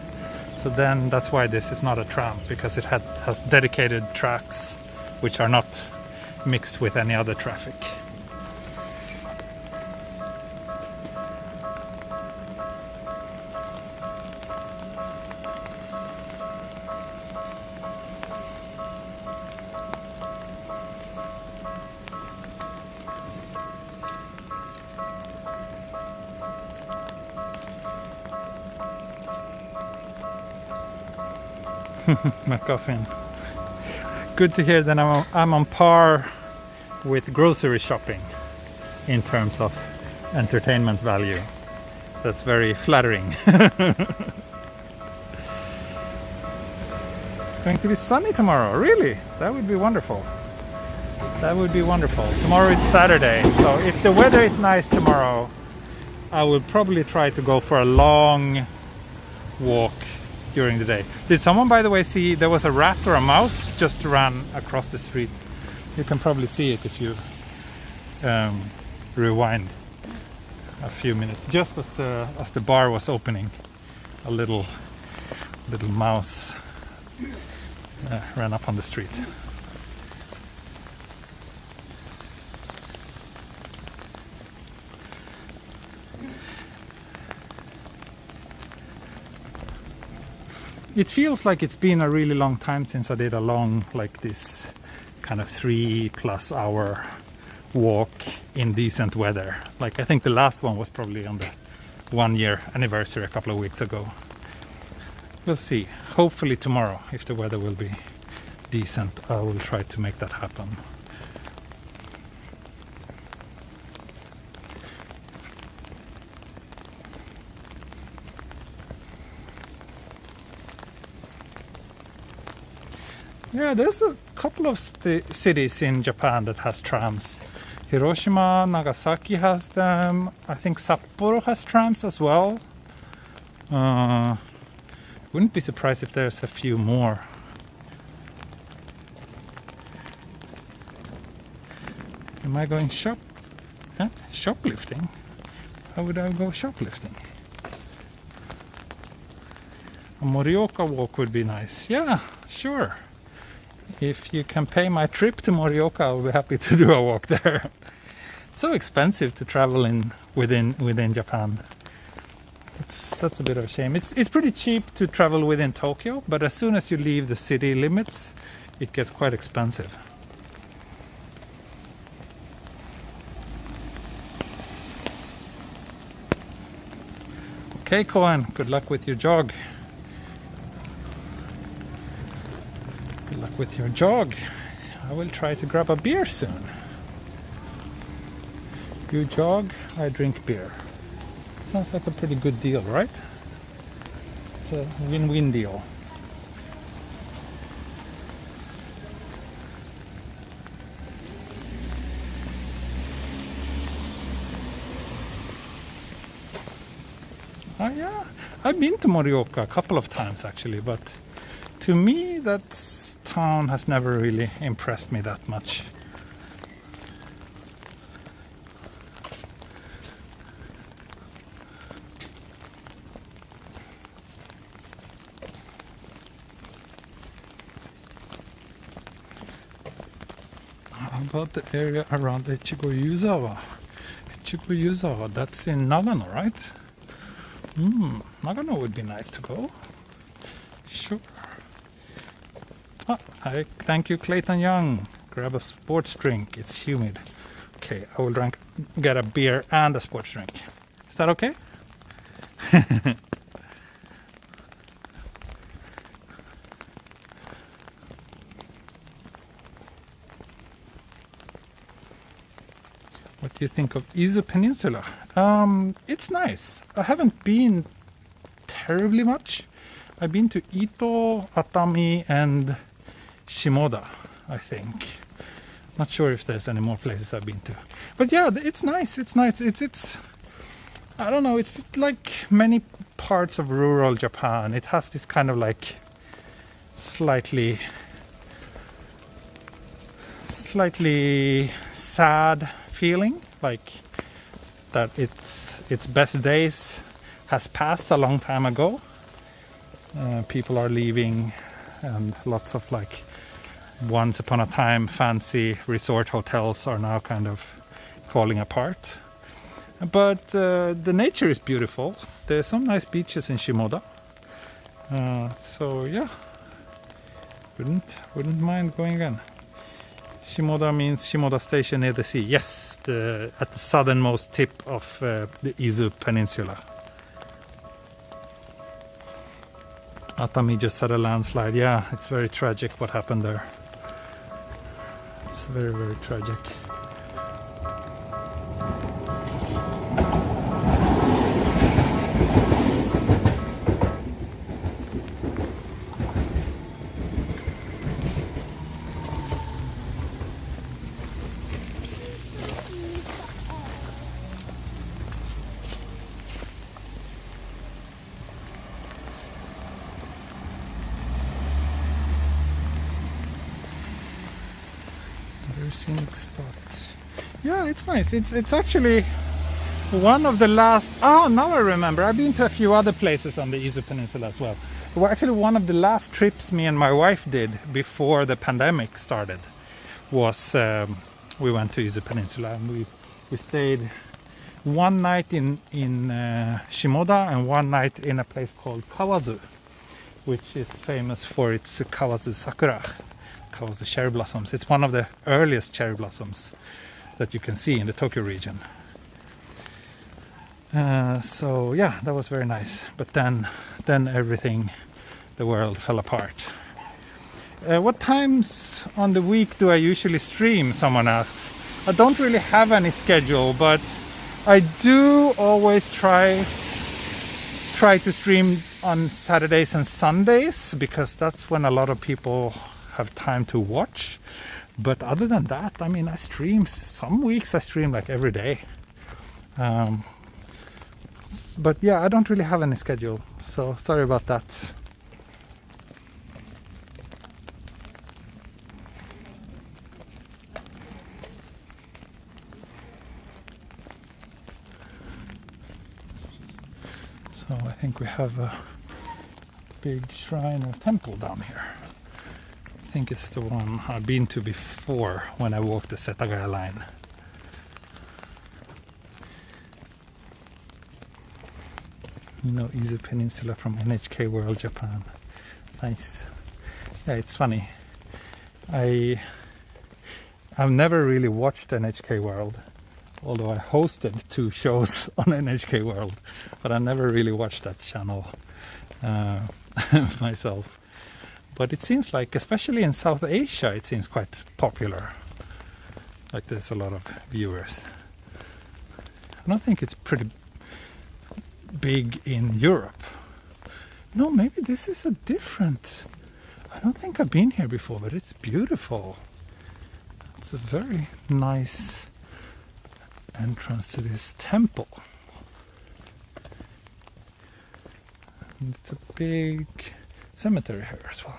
So then that's why this is not a tram, because it has dedicated tracks which are not mixed with any other traffic. McGuffin. Good to hear that I'm on par with grocery shopping in terms of entertainment value. That's very flattering. It's going to be sunny tomorrow. Really? That would be wonderful. That would be wonderful. Tomorrow it's Saturday, so if the weather is nice tomorrow, I will probably try to go for a long walk during the day. Did someone, by the way, see there was a rat or a mouse just ran across the street? You can probably see it if you rewind a few minutes. Just as the bar was opening, a little mouse ran up on the street. It feels like it's been a really long time since I did a long, like this kind of 3+ hour walk in decent weather. Like I think the last one was probably on the 1 year anniversary a couple of weeks ago. We'll see. Hopefully tomorrow, if the weather will be decent, I will try to make that happen. Yeah, there's a couple of cities in Japan that has trams. Hiroshima, Nagasaki has them. I think Sapporo has trams as well. Wouldn't be surprised if there's a few more. Am I going shoplifting? How would I go shoplifting? A Morioka walk would be nice. Yeah, sure. If you can pay my trip to Morioka, I'll be happy to do a walk there. It's so expensive to travel within Japan. That's a bit of a shame. It's pretty cheap to travel within Tokyo, but as soon as you leave the city limits, it gets quite expensive. Okay, Cohen, good luck with your jog. Good luck with your jog. I will try to grab a beer soon. You jog, I drink beer. Sounds like a pretty good deal, right? It's a win-win deal. Oh yeah, I've been to Morioka a couple of times actually, but to me that town has never really impressed me that much. How about the area around Echigo-Yuzawa? Echigo-Yuzawa, that's in Nagano, right? Nagano would be nice to go. Sure. Thank you, Clayton Young. Grab a sports drink. It's humid. Okay, I will get a beer and a sports drink. Is that okay? What do you think of Izu Peninsula? It's nice. I haven't been terribly much. I've been to Ito, Atami, and Shimoda, I think. Not sure if there's any more places I've been to. But yeah, it's nice. It's nice. It's I don't know, it's like many parts of rural Japan. It has this kind of like slightly sad feeling, like that its best days has passed a long time ago. People are leaving, and lots of like once upon a time fancy resort hotels are now kind of falling apart. But the nature is beautiful. There's some nice beaches in Shimoda. So yeah, wouldn't mind going again. Shimoda means Shimoda Station near the sea. Yes, at the southernmost tip of the Izu Peninsula. Atami just had a landslide. Yeah, it's very tragic what happened there. It's very, very tragic. Scenic spots. Yeah, it's nice. It's actually one of the last. Oh, now I remember. I've been to a few other places on the Izu Peninsula as well. Well, actually, one of the last trips me and my wife did before the pandemic started was we went to Izu Peninsula, and we stayed one night in Shimoda and one night in a place called Kawazu, which is famous for its Kawazu Sakura. The cherry blossoms. It's one of the earliest cherry blossoms that you can see in the Tokyo region. So yeah, that was very nice. But then everything, the world fell apart. What times on the week do I usually stream? Someone asks. I don't really have any schedule, but I do always try to stream on Saturdays and Sundays, because that's when a lot of people have time to watch. But other than that, I mean, I stream some weeks. I stream like every day. But yeah, I don't really have any schedule, so sorry about that. So I think we have a big shrine or temple down here. I think it's the one I've been to before when I walked the Setagaya line. You know, Easy Peninsula from NHK World Japan. Nice. Yeah, it's funny. I've never really watched NHK World, although I hosted 2 shows on NHK World, but I never really watched that channel myself. But it seems like, especially in South Asia, it seems quite popular. Like there's a lot of viewers. I don't think it's pretty big in Europe. No, maybe this is a different... I don't think I've been here before, but it's beautiful. It's a very nice entrance to this temple. And it's a big cemetery here as well.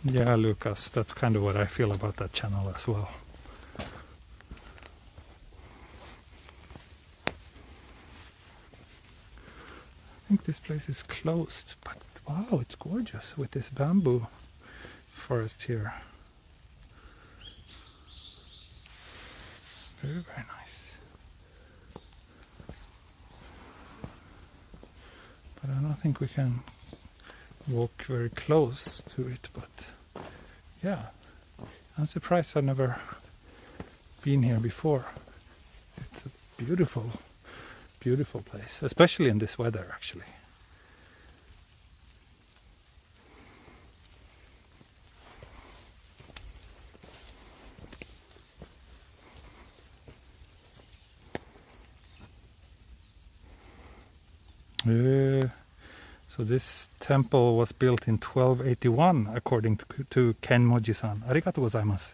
Yeah, Lucas, that's kind of what I feel about that channel as well. I think this place is closed, but wow, it's gorgeous with this bamboo forest here. Very, very nice. But I don't think we can walk very close to it, but yeah, I'm surprised I've never been here before. It's a beautiful, beautiful place, especially in this weather actually. So this temple was built in 1281 according to Ken Moji-san. Arigatou gozaimasu.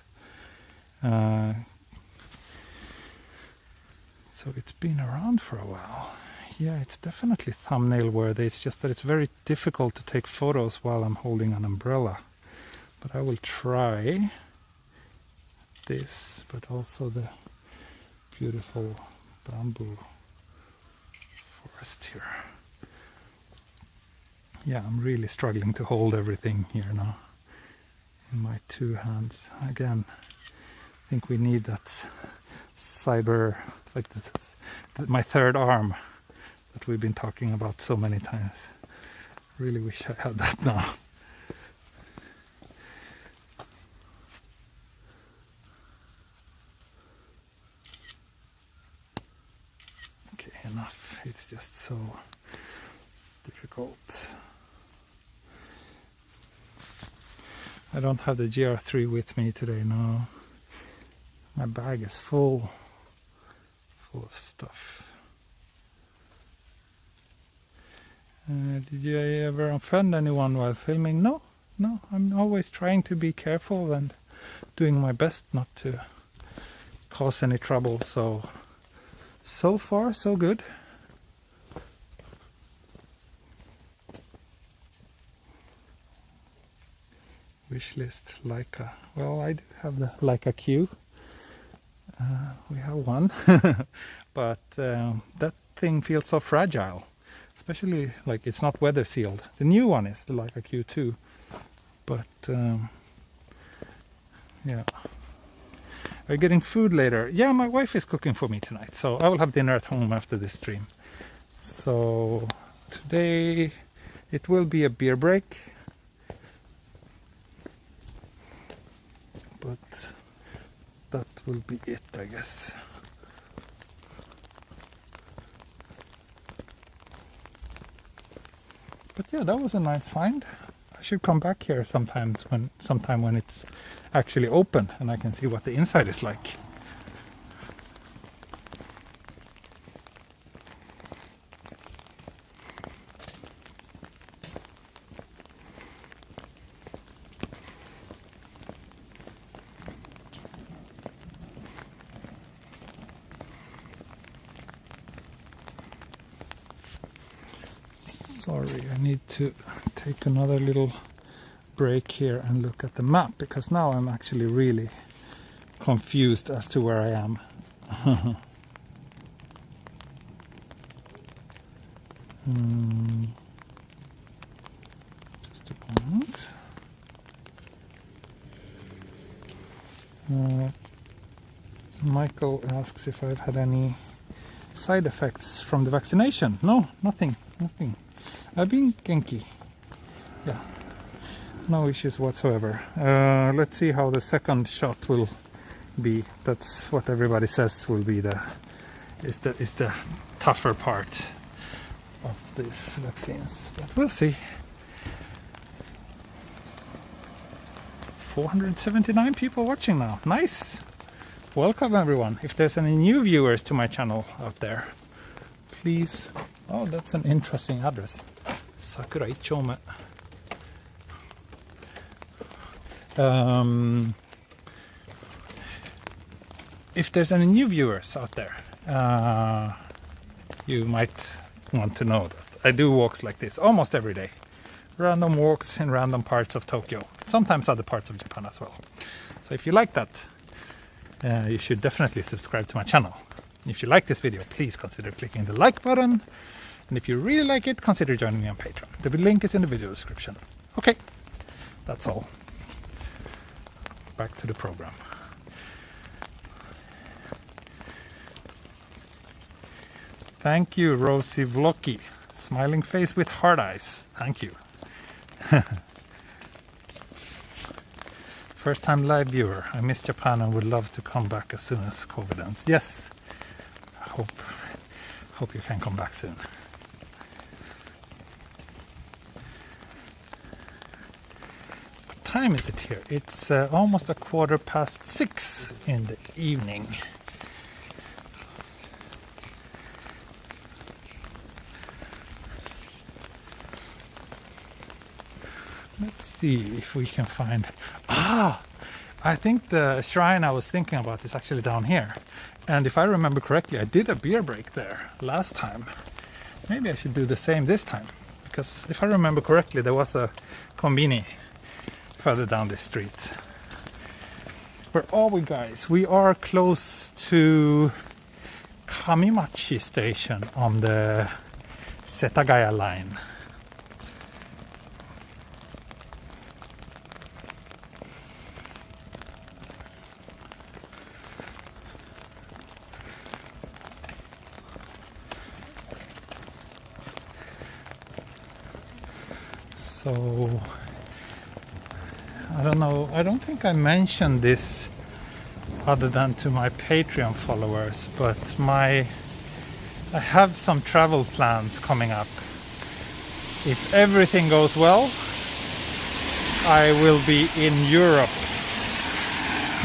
So it's been around for a while. Yeah, it's definitely thumbnail worthy. It's just that it's very difficult to take photos while I'm holding an umbrella. But I will try this, but also the beautiful bamboo forest here. Yeah, I'm really struggling to hold everything here now in my 2 hands. Again, I think we need that cyber, like this, my 3rd arm that we've been talking about so many times. Really wish I had that now. Okay, enough. It's just so difficult. I don't have the GR3 with me today, no. My bag is full of stuff. Did you ever offend anyone while filming? No, I'm always trying to be careful and doing my best not to cause any trouble, so far so good. Wishlist Leica. Well, I do have the Leica Q. We have one, but that thing feels so fragile, especially like it's not weather sealed. The new one is the Leica Q2, but yeah. Are you getting food later? Yeah, my wife is cooking for me tonight, so I will have dinner at home after this stream. So today it will be a beer break. But that will be it, I guess. But yeah, that was a nice find. I should come back here sometime when it's actually open and I can see what the inside is like. Sorry, I need to take another little break here and look at the map, because now I'm actually really confused as to where I am. Michael asks if I've had any side effects from the vaccination. No, nothing. I've been genki. Yeah, no issues whatsoever. Let's see how the second shot will be. That's what everybody says will be the tougher part of these vaccines. But we'll see. 479 people watching now. Nice. Welcome everyone. If there's any new viewers to my channel out there, please. Oh, that's an interesting address. Sakura Ichome. If there's any new viewers out there, you might want to know that I do walks like this almost every day. Random walks in random parts of Tokyo, sometimes other parts of Japan as well. So if you like that, you should definitely subscribe to my channel. If you like this video, please consider clicking the like button. And if you really like it, consider joining me on Patreon. The link is in the video description. Okay, that's all. Back to the program. Thank you, Rosie Vlocky. Smiling face with hard eyes. Thank you. First time live viewer. I miss Japan and would love to come back as soon as COVID ends. Yes, I hope you can come back soon. What time is it here? It's almost 6:15 in the evening. Let's see if we can find... I think the shrine I was thinking about is actually down here. And if I remember correctly, I did a beer break there last time. Maybe I should do the same this time. Because if I remember correctly, there was a konbini further down this street. Where are we, guys? We are close to Kamimachi station on the Setagaya line. So, I don't know, I don't think I mentioned this other than to my Patreon followers, but I have some travel plans coming up. If everything goes well, I will be in Europe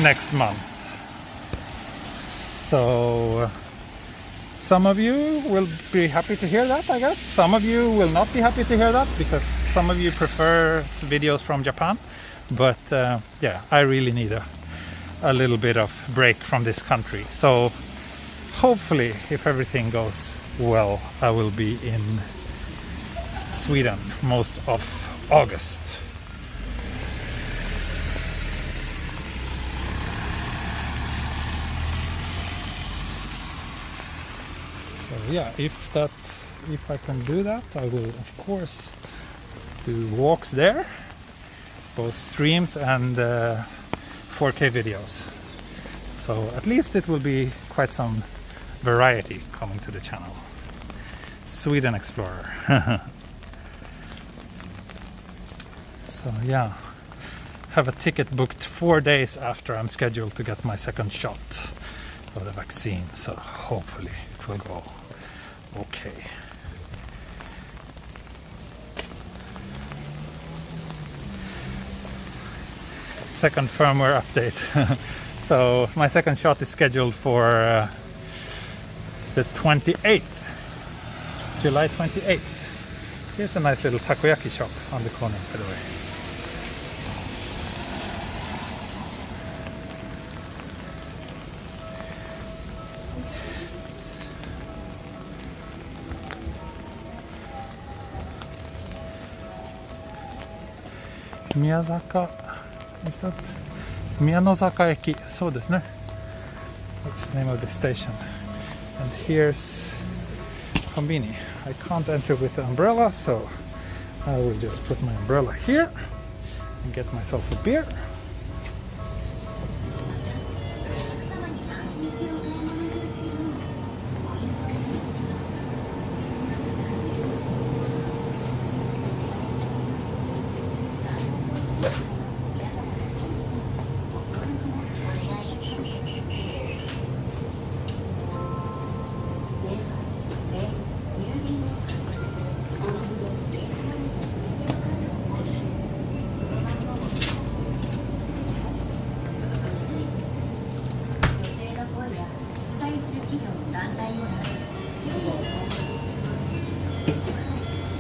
next month. So, some of you will be happy to hear that, I guess. Some of you will not be happy to hear that because some of you prefer videos from Japan. But yeah, I really need a little bit of break from this country. So hopefully, if everything goes well, I will be in Sweden most of August. So yeah, if I can do that, I will of course do walks there, both streams and 4K videos. So at least it will be quite some variety coming to the channel. Sweden Explorer. So yeah, have a ticket booked 4 days after I'm scheduled to get my second shot of the vaccine. So hopefully it will go okay. Second firmware update. So my second shot is scheduled for the 28th, July 28th. Here's a nice little takoyaki shop on the corner, by the way. Miyazaka, is that Miyanozaka Eki? So desu ne. That's the name of the station. And here's konbini. I can't enter with the umbrella, so I will just put my umbrella here and get myself a beer.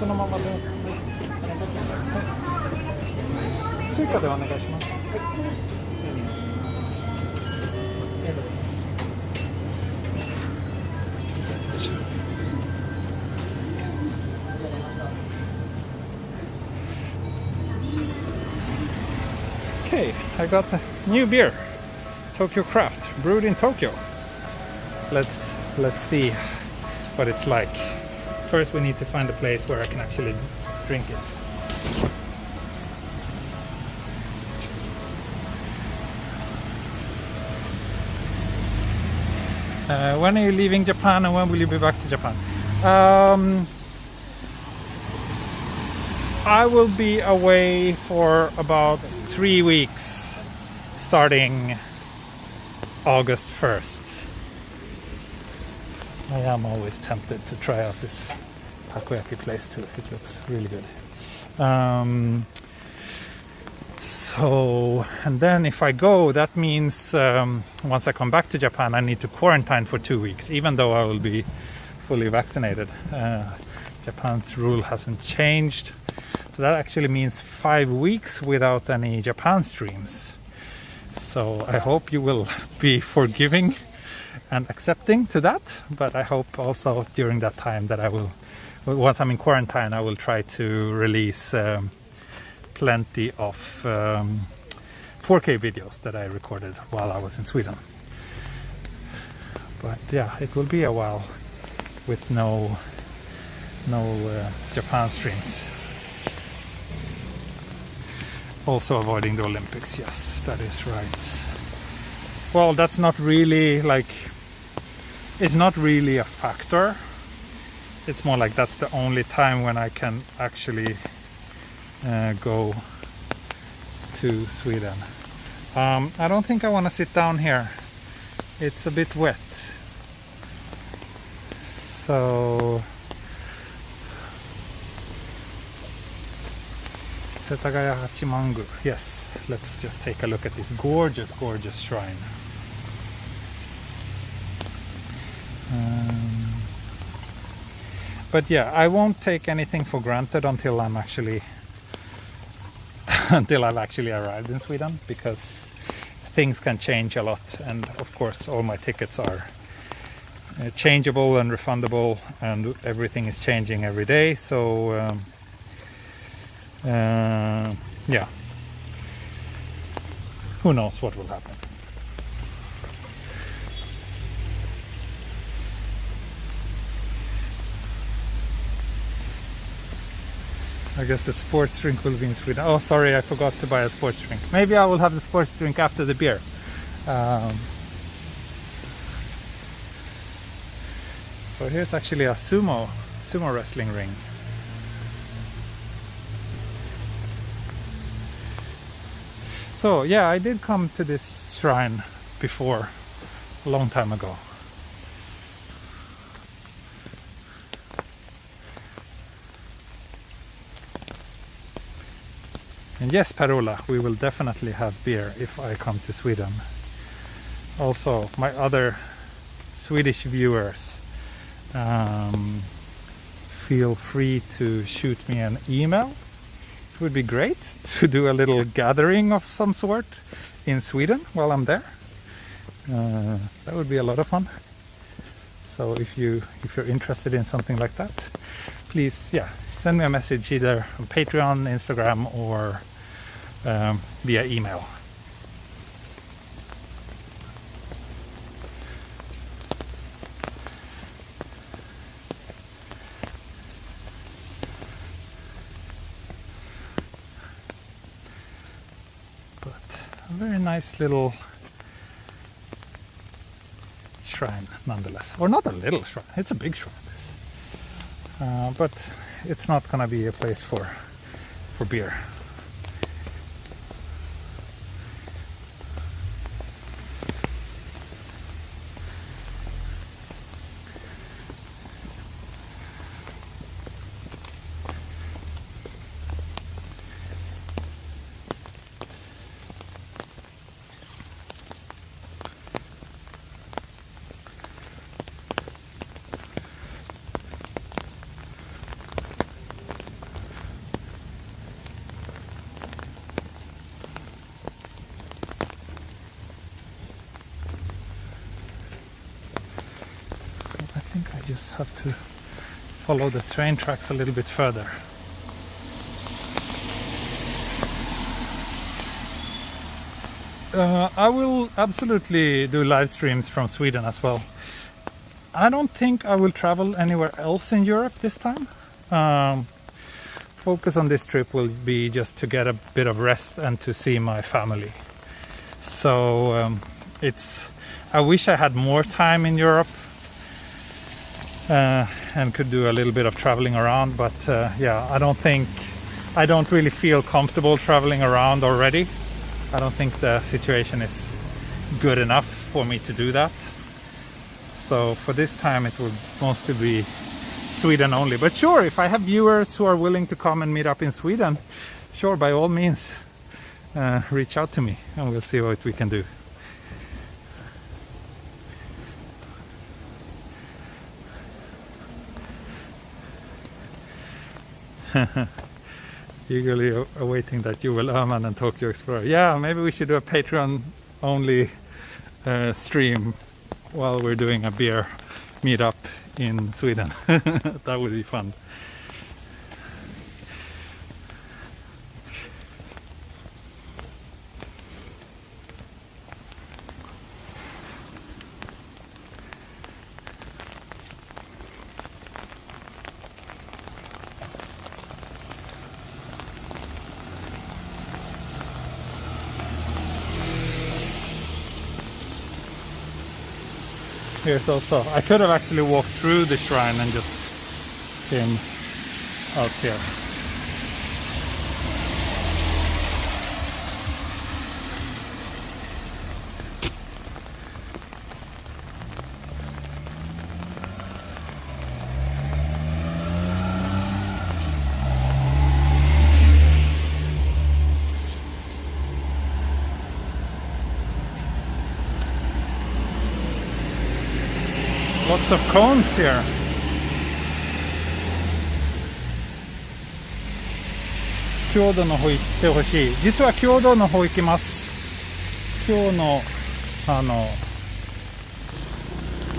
そのままでスイカでお願いします。Okay, I got a new beer, Tokyo Craft, brewed in Tokyo. Let's see what it's like. First we need to find a place where I can actually drink it. When are you leaving Japan and when will you be back to Japan? I will be away for about 3 weeks starting August 1st. I am always tempted to try out this takoyaki place too. It looks really good. And then if I go, that means once I come back to Japan, I need to quarantine for 2 weeks, even though I will be fully vaccinated. Japan's rule hasn't changed. So that actually means 5 weeks without any Japan streams. So I hope you will be forgiving and accepting to that. But I hope also during that time that I will, once I'm in quarantine, I will try to release plenty of 4K videos that I recorded while I was in Sweden. But yeah, it will be a while with no Japan streams. Also avoiding the Olympics, yes, that is right. Well, that's not really it's not really a factor. It's more like that's the only time when I can actually go to Sweden. I don't think I want to sit down here. It's a bit wet. So Setagaya Hachimangu. Yes, let's just take a look at this gorgeous, gorgeous shrine. But yeah, I won't take anything for granted until I'm actually until I've actually arrived in Sweden, because things can change a lot, and of course all my tickets are changeable and refundable, and everything is changing every day. So yeah, who knows what will happen. I guess the sports drink will be in Sweden. Oh, sorry, I forgot to buy a sports drink. Maybe I will have the sports drink after the beer. So here's actually a sumo wrestling ring. So yeah, I did come to this shrine before, a long time ago. And yes, Perula, we will definitely have beer if I come to Sweden. Also, my other Swedish viewers, feel free to shoot me an email. It would be great to do a little gathering of some sort in Sweden while I'm there. That would be a lot of fun. So if you're interested in something like that, please, yeah, send me a message either on Patreon, Instagram, or via email. But a very nice little shrine nonetheless. Or not a little shrine, it's a big shrine. But it's not gonna be a place for beer. just have to follow the train tracks a little bit further. I will absolutely do live streams from Sweden as well. I don't think I will travel anywhere else in Europe this time. Focus on this trip will be just to get a bit of rest and to see my family. So I wish I had more time in Europe and could do a little bit of traveling around, but yeah, I don't really feel comfortable traveling around already. I don't think the situation is good enough for me to do that. So for this time it will mostly be Sweden only. But sure, if I have viewers who are willing to come and meet up in Sweden, sure, by all means, reach out to me and we'll see what we can do. Eagerly awaiting that you will Öhman and Tokyo Explorer. Yeah, maybe we should do a Patreon only stream while we're doing a beer meetup in Sweden. That would be fun. Here's also, I could have actually walked through the shrine and just came out here. Lots of cones here. Kyodo の方行ってほしい。実はKyodoの方行きます。今日の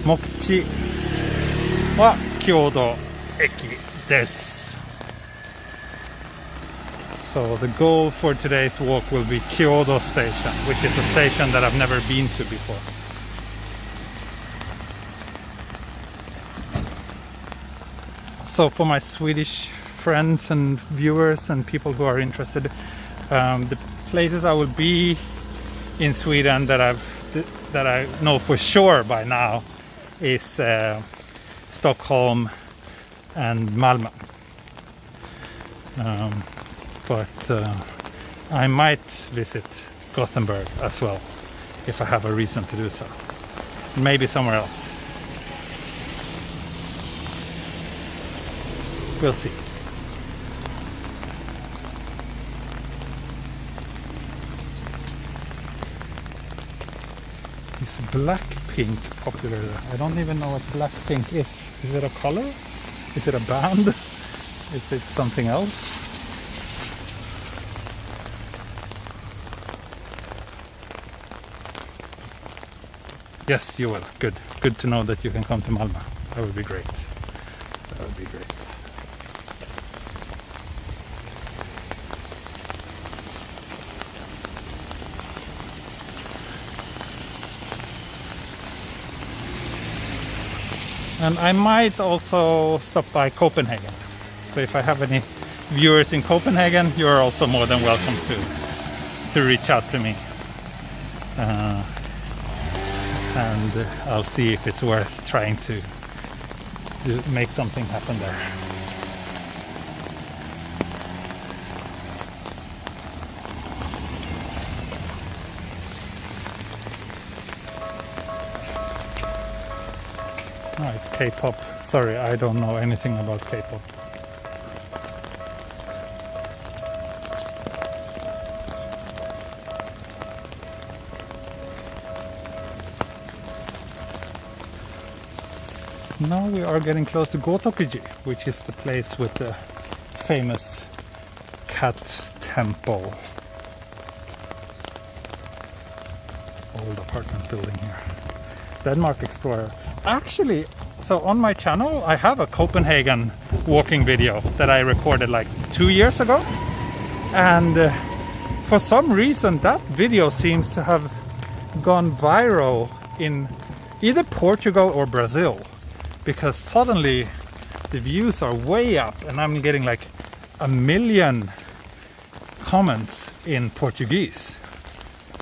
目的はKyodo駅です。So the goal for today's walk will be Kyodo station, which is a station that I've never been to before. So for my Swedish friends and viewers and people who are interested, the places I will be in Sweden that I know for sure by now is Stockholm and Malmö. But I might visit Gothenburg as well if I have a reason to do so. Maybe somewhere else. We'll see. Is Blackpink popular? I don't even know what Blackpink is. Is it a color? Is it a band? Is it something else? Yes, you will. Good. Good to know that you can come to Malmö. That would be great. That would be great. And I might also stop by Copenhagen. So if I have any viewers in Copenhagen, you are also more than welcome to reach out to me. And I'll see if it's worth trying to make something happen there. Oh, it's K-pop. Sorry, I don't know anything about K-pop. Now we are getting close to Gotokuji, which is the place with the famous cat temple. Old apartment building here. Denmark Explorer. Actually, So on my channel, I have a Copenhagen walking video that I recorded like 2 years ago. And for some reason, that video seems to have gone viral in either Portugal or Brazil. Because suddenly the views are way up and I'm getting like 1 million comments in Portuguese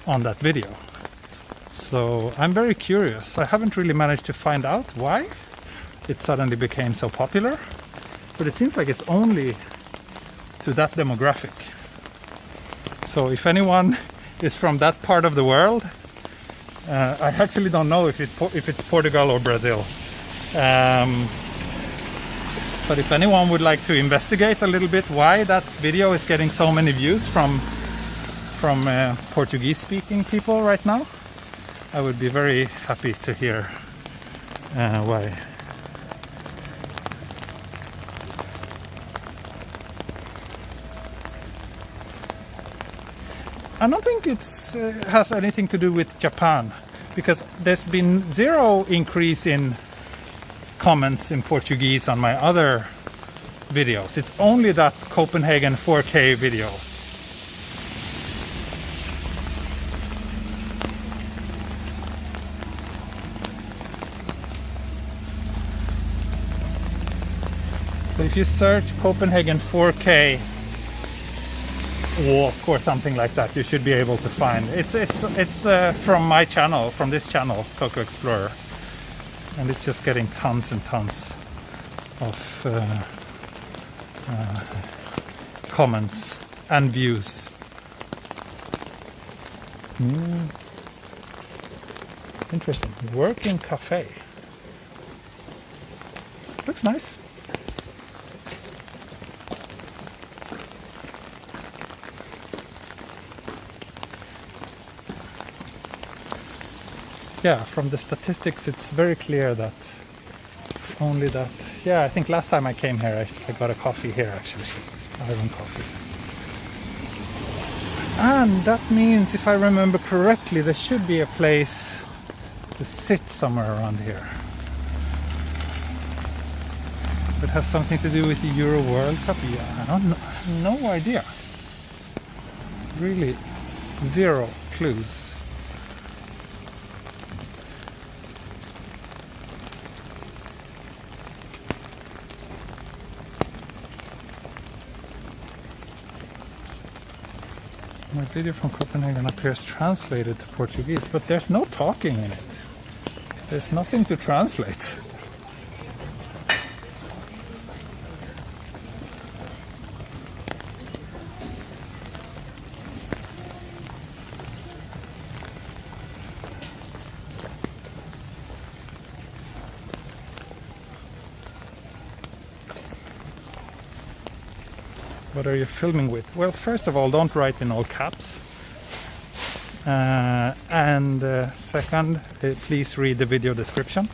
on that video. So I'm very curious. I haven't really managed to find out why it suddenly became so popular, but it seems like it's only to that demographic. So if anyone is from that part of the world, I actually don't know if it's Portugal or Brazil. But if anyone would like to investigate a little bit why that video is getting so many views from Portuguese-speaking people right now, I would be very happy to hear why. I don't think it has anything to do with Japan, because there's been zero increase in comments in Portuguese on my other videos. It's only that Copenhagen 4K video. So if you search Copenhagen 4K walk or something like that, you should be able to find it's from my channel, from this channel, Coco Explorer, and it's just getting tons and tons of comments and views. Interesting. Working cafe. Looks nice. Yeah, from the statistics it's very clear that it's only that. Yeah, I think last time I came here I got a coffee here actually. Iron coffee. And that means, if I remember correctly, there should be a place to sit somewhere around here. Would it have something to do with the Euro World Cup? Yeah, I don't know. No idea. Really, zero clues. My video from Copenhagen appears translated to Portuguese, but there's no talking in it. There's nothing to translate. What are you filming with? Well, first of all, don't write in all caps. And second, please read the video description.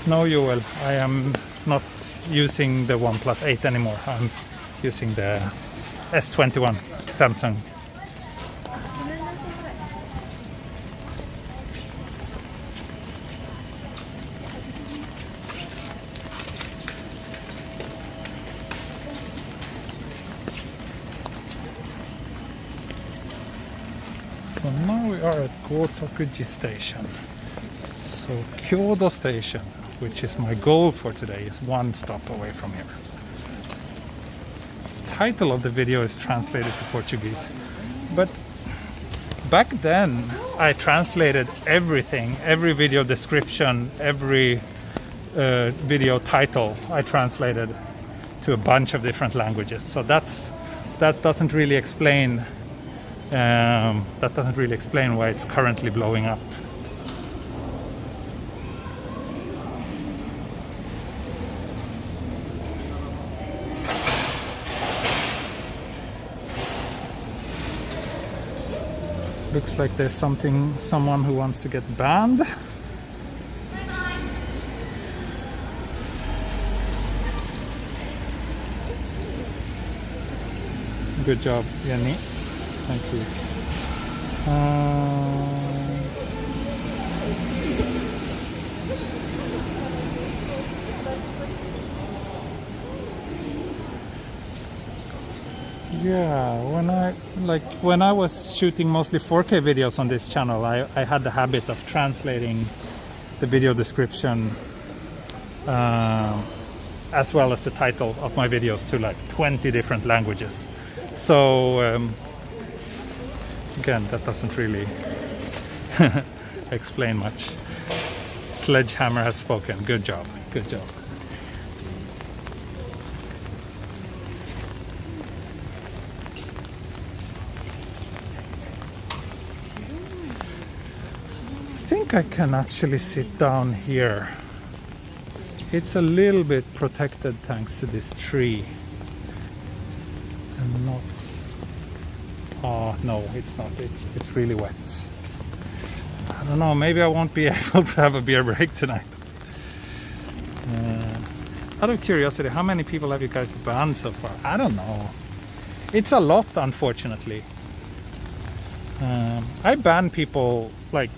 No, you will. I am not using the OnePlus 8 anymore. I'm using the S21 Samsung. So now we are at Gotokuji station. So Kyodo station, which is my goal for today, is one stop away from here. The title of the video is translated to Portuguese, but back then I translated everything, every video description, every video title I translated to a bunch of different languages. So that doesn't really explain why it's currently blowing up. Looks like there's someone who wants to get banned. Good job, Jenny. Thank you. Yeah, when I was shooting mostly 4K videos on this channel, I had the habit of translating the video description as well as the title of my videos to like 20 different languages. So again, that doesn't really explain much. Sledgehammer has spoken. Good job. Good job. I think I can actually sit down here. It's a little bit protected thanks to this tree. And not... Oh, no, it's not. It's really wet. I don't know, maybe I won't be able to have a beer break tonight. Out of curiosity, how many people have you guys banned so far? I don't know. It's a lot, unfortunately. I ban people, like...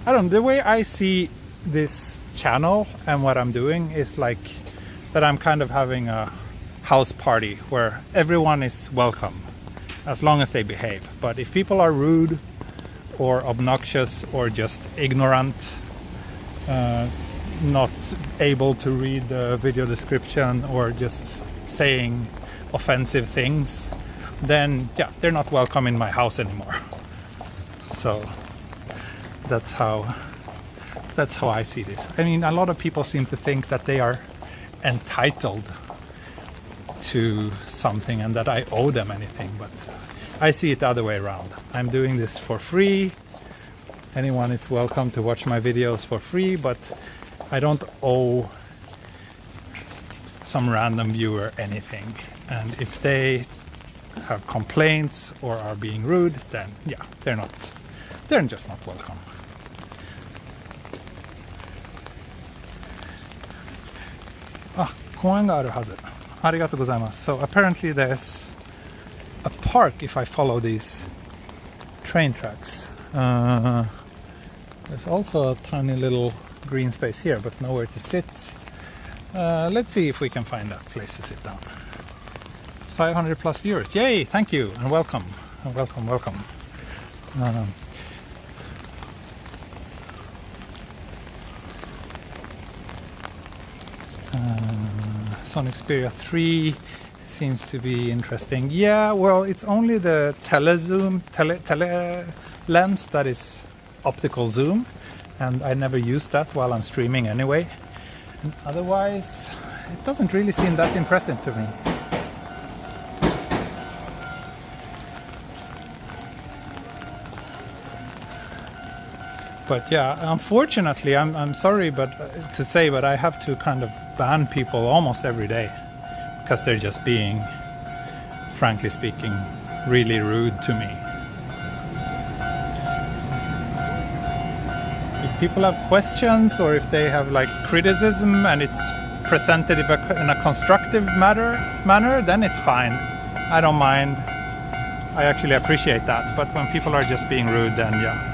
I don't know, the way I see this channel and what I'm doing is like that I'm kind of having a house party where everyone is welcome as long as they behave. But if people are rude or obnoxious or just ignorant, not able to read the video description or just saying offensive things, then yeah, they're not welcome in my house anymore. So that's how I see this. I mean, a lot of people seem to think that they are entitled to something and that I owe them anything, but I see it the other way around. I'm doing this for free. Anyone is welcome to watch my videos for free, but I don't owe some random viewer anything. And if they have complaints or are being rude, then yeah, they're just not welcome. Ah, 公園があるはず。ありがとうございます。So apparently there's a park if I follow these train tracks. There's also a tiny little green space here, but nowhere to sit. Let's see if we can find a place to sit down. 500 plus viewers. Yay! Thank you and welcome. Welcome. Sonic Xperia 3 seems to be interesting. Yeah, well, it's only the tele lens that is optical zoom, and I never use that while I'm streaming anyway. And otherwise, it doesn't really seem that impressive to me. But yeah, unfortunately, I'm sorry to say, but I have to kind of ban people almost every day because they're just being, frankly speaking, really rude to me. If people have questions or if they have like criticism and it's presented in a constructive manner, then it's fine. I don't mind. I actually appreciate that. But when people are just being rude, then yeah.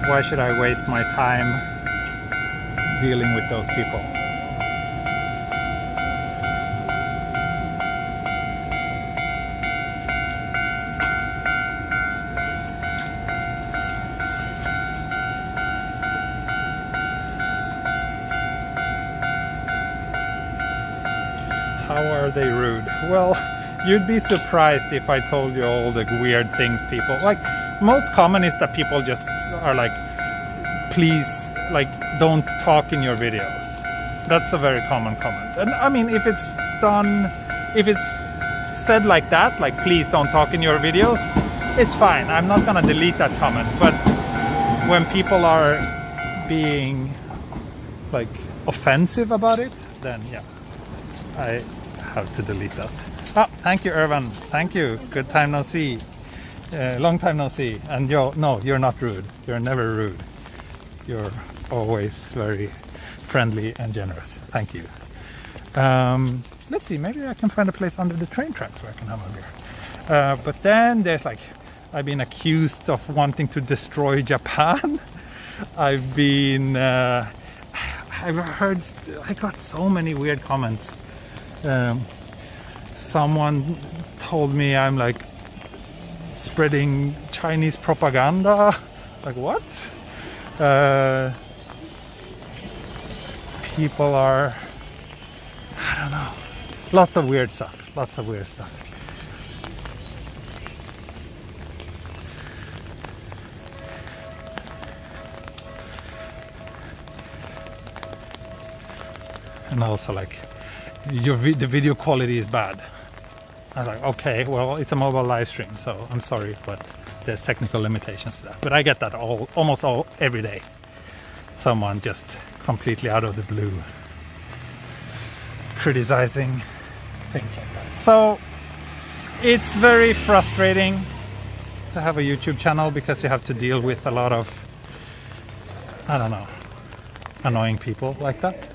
Why should I waste my time dealing with those people? How are they rude? Well, you'd be surprised if I told you all the weird things people like. Most common is that people just are like, please, like, don't talk in your videos. That's a very common comment. And I mean, if it's said like that, like, please don't talk in your videos, it's fine. I'm not gonna delete that comment. But when people are being like offensive about it, then yeah, I have to delete that. Oh, thank you, Irvin. Thank you. Good time no see. Long time no see. And no, you're not rude. You're never rude. You're always very friendly and generous. Thank you. Let's see, maybe I can find a place under the train tracks where I can have a beer. But then there's like, I've been accused of wanting to destroy Japan. I've heard, I got so many weird comments. Someone told me I'm like spreading Chinese propaganda. Like what? People are, I don't know, lots of weird stuff. And also like, the video quality is bad. I was like, okay, well, it's a mobile live stream, so I'm sorry, but there's technical limitations to that. But I get that almost every day. Someone just completely out of the blue criticizing things like that. So it's very frustrating to have a YouTube channel because you have to deal with a lot of, I don't know, annoying people like that.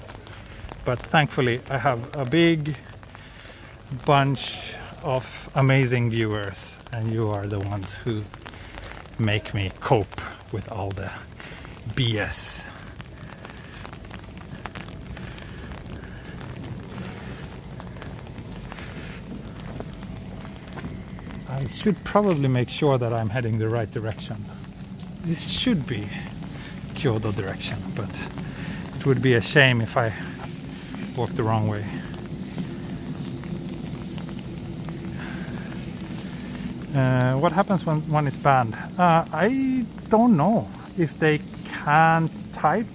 But thankfully I have a big bunch of amazing viewers, and you are the ones who make me cope with all the BS. I should probably make sure that I'm heading the right direction. This should be Kyodo direction, but it would be a shame if I walked the wrong way. What happens when one is banned? I don't know if they can't type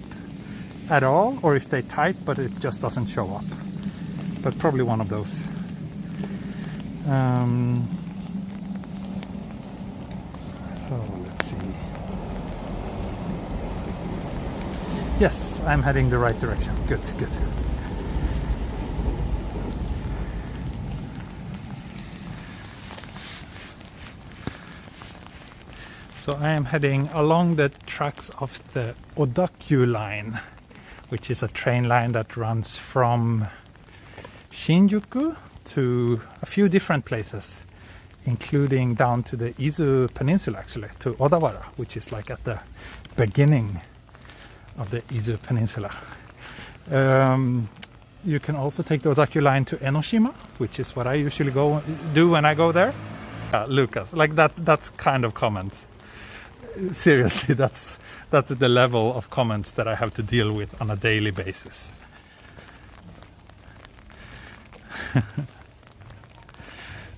at all, or if they type but it just doesn't show up. But probably one of those. So let's see. Yes, I'm heading the right direction. Good. So I am heading along the tracks of the Odakyu line, which is a train line that runs from Shinjuku to a few different places, including down to the Izu Peninsula, actually, to Odawara, which is like at the beginning of the Izu Peninsula. You can also take the Odakyu line to Enoshima, which is what I usually do when I go there. Lucas, like that's kind of comments. Seriously, that's the level of comments that I have to deal with on a daily basis.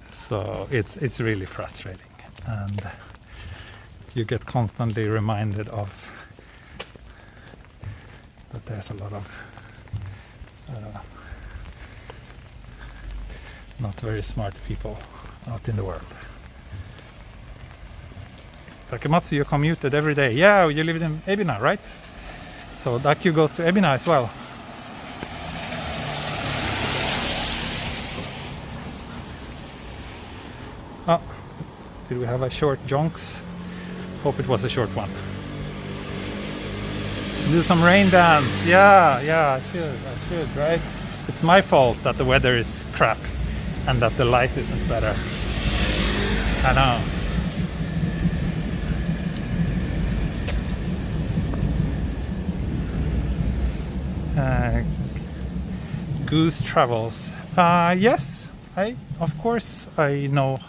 So it's really frustrating, and you get constantly reminded of that there's a lot of not very smart people out in the world. Takematsu, you commuted every day. Yeah, you lived in Ebina, right? So Dakyu goes to Ebina as well. Oh, did we have a short jonks? Hope it was a short one. Do some rain dance. Yeah, I should, right? It's my fault that the weather is crap and that the light isn't better. I know. Goose Travels. Yes, of course I know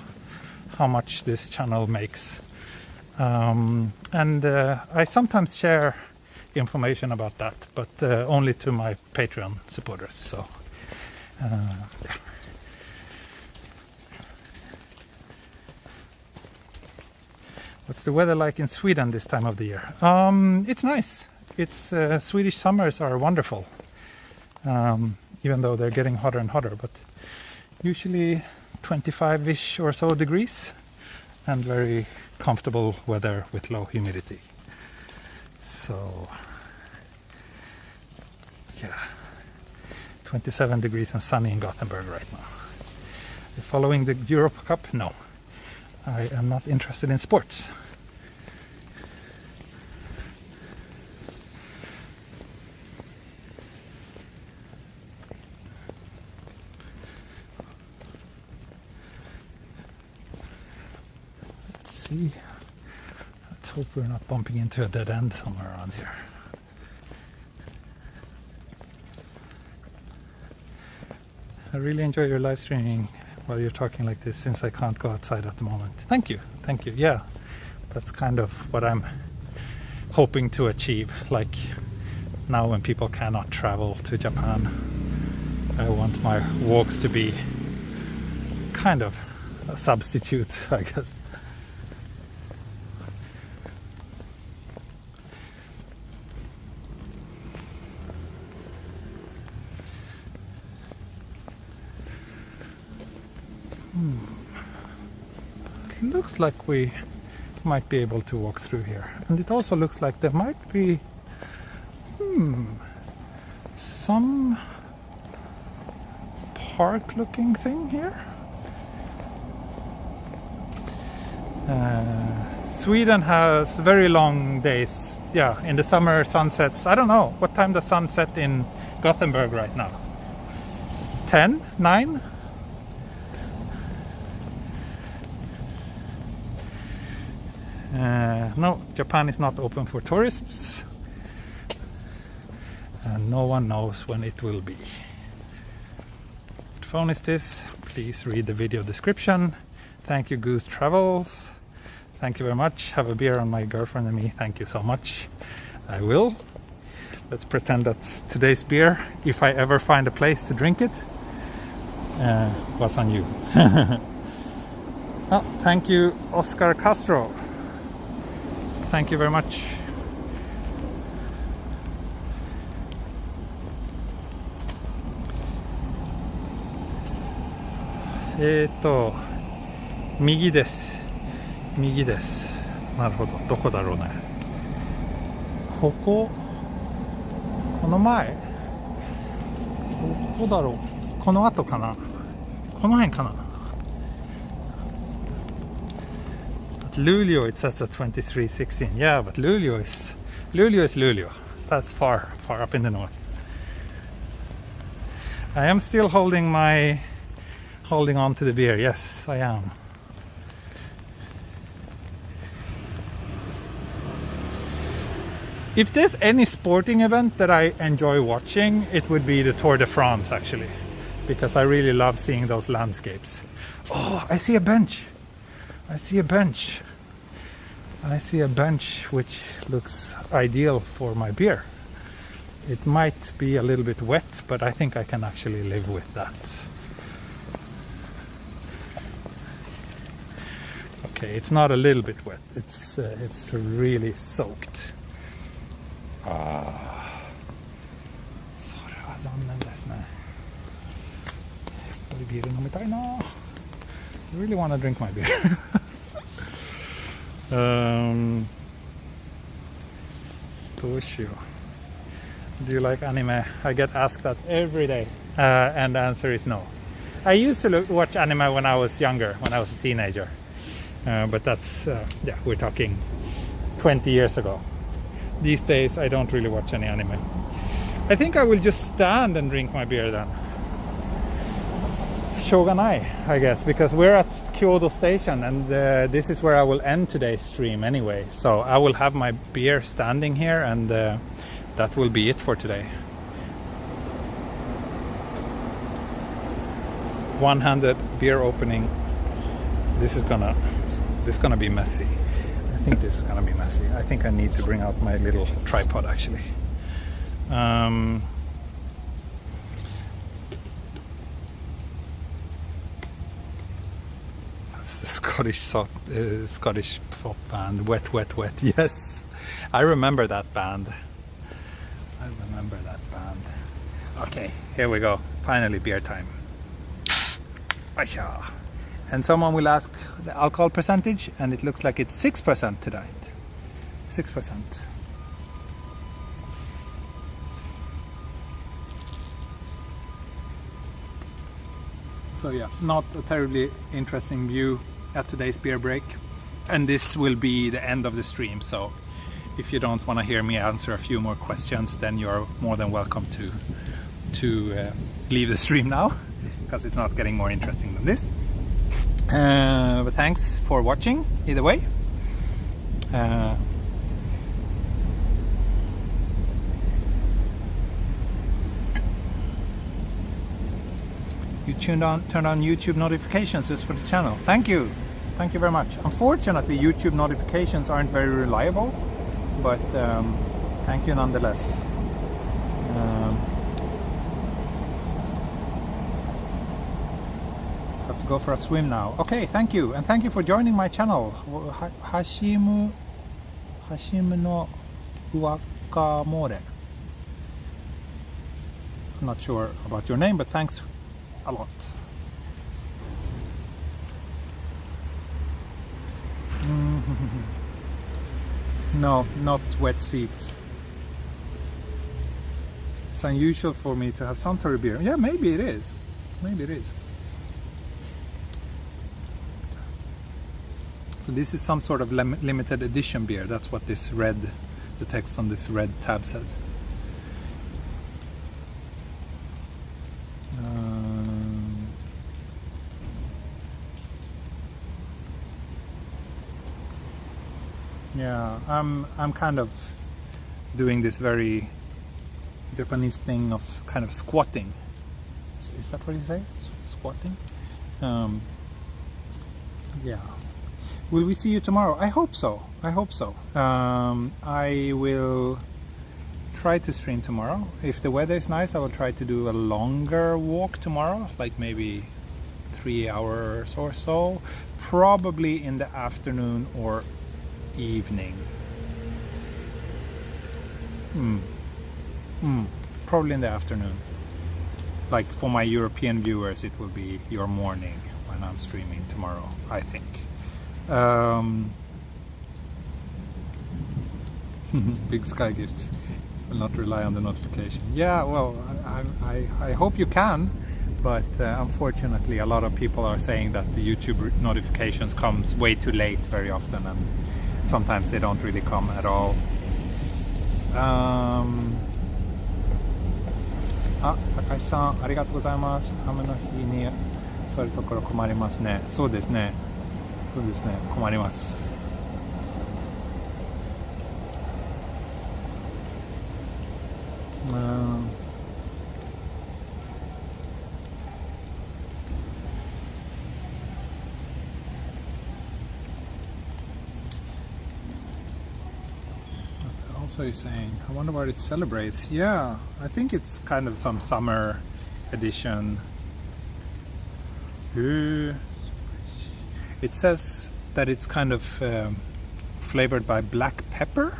how much this channel makes, and I sometimes share information about that, but only to my Patreon supporters. So yeah. What's the weather like in Sweden this time of the year? It's nice. It's Swedish summers are wonderful, even though they're getting hotter and hotter, but usually 25-ish or so degrees and very comfortable weather with low humidity. So yeah, 27 degrees and sunny in Gothenburg right now. Following the Europe Cup? No, I am not interested in sports. see. Let's hope we're not bumping into a dead end somewhere around here. I really enjoy your live streaming while you're talking like this, since I can't go outside at the moment. Thank you. Yeah, that's kind of what I'm hoping to achieve. Like now when people cannot travel to Japan, I want my walks to be kind of a substitute, I guess. It looks like we might be able to walk through here, and it also looks like there might be some park looking thing here. Sweden has very long days. Yeah, in the summer sunsets. I don't know what time the sun set in Gothenburg right now. 10? 9? No, Japan is not open for tourists, and no one knows when it will be. What phone is this? Please read the video description. Thank you, Goose Travels. Thank you very much. Have a beer on my girlfriend and me. Thank you so much. I will. Let's pretend that today's beer, if I ever find a place to drink it, was on you. Oh, thank you, Oscar Castro. Thank you very much. Migi desu. Migi desu. なるほど。どこだろうね。この前。どこだろう。この後かな。この辺かな。Luleå, it says at 23:16. Yeah, but Luleå is Luleå. That's far up in the north. I am still holding on to the beer. Yes, I am. If there's any sporting event that I enjoy watching, it would be the Tour de France, actually, because I really love seeing those landscapes. Oh, I see a bench which looks ideal for my beer. It might be a little bit wet, but I think I can actually live with that. Okay, it's not a little bit wet. It's really soaked. それは残念ですね。やっぱりビール飲みたいな。I really want to drink my beer. Do you like anime? I get asked that every day, and the answer is no. I used to watch anime when I was younger, when I was a teenager, but that's we're talking 20 years ago. These days I don't really watch any anime. I think I will just stand and drink my beer then. Shoganai, I guess, because we're at Kyodo station, and this is where I will end today's stream anyway. So I will have my beer standing here, and that will be it for today. One-handed beer opening. This is gonna be messy. I think this is gonna be messy. I think I need to bring out my little tripod actually. Scottish pop band, Wet Wet Wet. Yes, I remember that band. Okay, here we go. Finally beer time. Aisha. And someone will ask the alcohol percentage, and it looks like it's 6% tonight. 6%. So yeah, not a terribly interesting view at today's beer break, and this will be the end of the stream. So if you don't want to hear me answer a few more questions, then you're more than welcome to leave the stream now, because it's not getting more interesting than this. But thanks for watching either way. You turned on YouTube notifications just for the channel. Thank you very much. Unfortunately, YouTube notifications aren't very reliable, but thank you nonetheless. Have to go for a swim now. Okay, thank you, and thank you for joining my channel. Hashimu no Guacamole. I'm not sure about your name, but thanks a lot. No, not wet seats. It's unusual for me to have Suntory beer. Yeah, maybe it is. Maybe it is. So this is some sort of limited edition beer. That's what this red, the text on this red tab says. Yeah, I'm kind of doing this very Japanese thing of kind of squatting. Is that what you say? Squatting? Yeah. Will we see you tomorrow? I hope so. I hope so. I will try to stream tomorrow. If the weather is nice, I will try to do a longer walk tomorrow, like maybe 3 hours or so. Probably in the afternoon or evening. Probably in the afternoon. Like for my European viewers, it will be your morning when I'm streaming tomorrow, I think. Big Sky Gifts will not rely on the notification. Yeah, well, I hope you can, but unfortunately a lot of people are saying that the YouTube notifications comes way too late very often, and sometimes they don't really come at all. 高橋さん、ありがとうございます。雨の日に座るところ困りますね。そうですね。そうですね。困ります。So you're saying, I wonder what it celebrates. Yeah, I think it's kind of some summer edition. It says that it's kind of flavored by black pepper,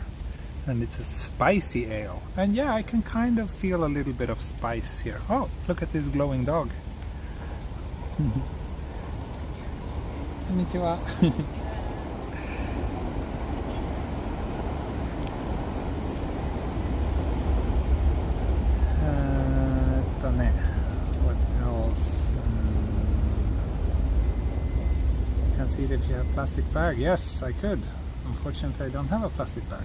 and it's a spicy ale. And yeah, I can kind of feel a little bit of spice here. Oh, look at this glowing dog. Konnichiwa. ね What else? Can see it if you have plastic bag. Yes, I could. Unfortunately, I don't have a plastic bag.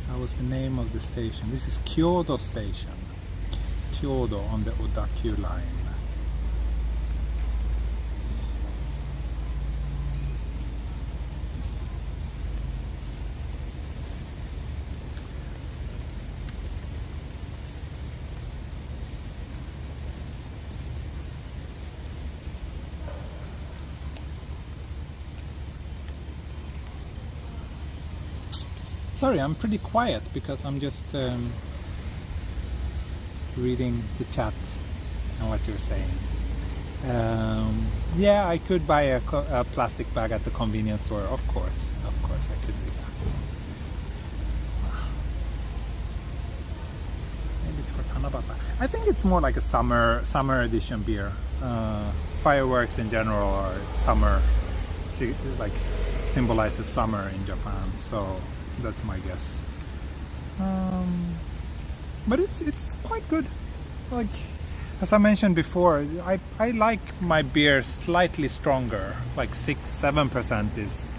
That was the name of the station. This is Kyodo station. Kyodo on the Odakyu line. Sorry, I'm pretty quiet because I'm just reading the chat and what you're saying. Yeah, I could buy a plastic bag at the convenience store. Of course, I could do that. Maybe it's for Tanabata. I think it's more like a summer edition beer. Fireworks in general are summer, like symbolizes summer in Japan. So. That's my guess. But it's quite good. Like as I mentioned before, I like my beer slightly stronger. Like 6-7% is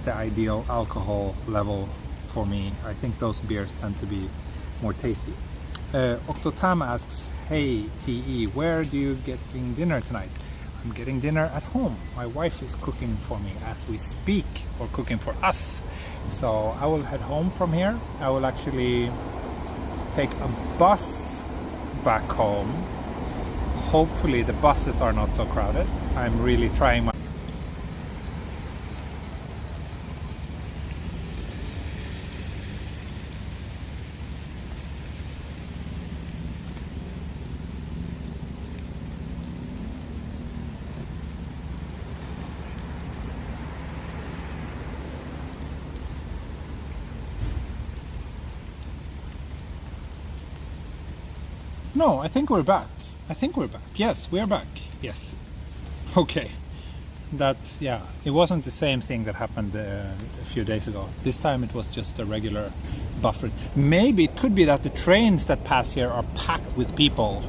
the ideal alcohol level for me. I think those beers tend to be more tasty. Octotam asks, hey TE, where do you getting dinner tonight? I'm getting dinner at home. My wife is cooking for me as we speak, or cooking for us. So I will head home from here. I will actually take a bus back home. Hopefully the buses are not so crowded. I'm really trying my No, I think we're back. I think we're back. Yes, we're back. Yes. Okay. That, yeah, it wasn't the same thing that happened a few days ago. This time it was just a regular buffer. Maybe it could be that the trains that pass here are packed with people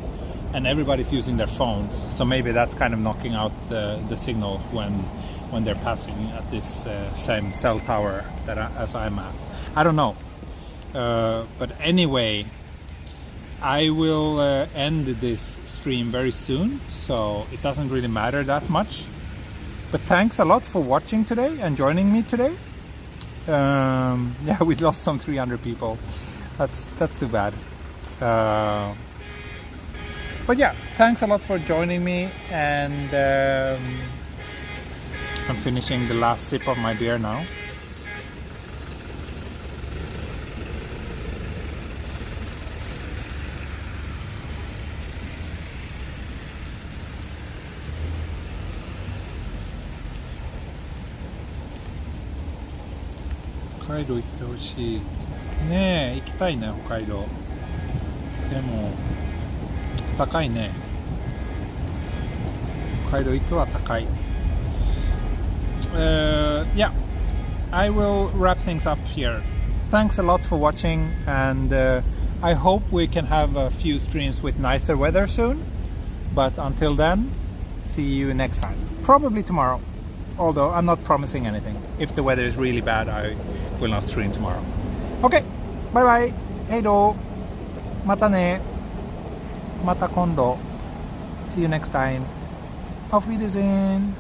and everybody's using their phones. So maybe that's kind of knocking out the signal when they're passing at this same cell tower that as I'm at. I don't know. But anyway, I will end this stream very soon, so it doesn't really matter that much. But thanks a lot for watching today and joining me today. Yeah, we lost some 300 people. That's too bad. But yeah, thanks a lot for joining me, and I'm finishing the last sip of my beer now.北海道行ってほしいね。え行きたいね、北海道。でも高いね。北海道行くは高い。Yeah, I will wrap things up here. Thanks a lot for watching, and I hope we can have a few streams with nicer weather soon. But until then, see you next time. Probably tomorrow. Although I'm not promising anything. If the weather is really bad, I will not stream tomorrow. Okay, bye bye. Hei do. Mata ne. Mata kondo. See you next time. Auf Wiedersehen.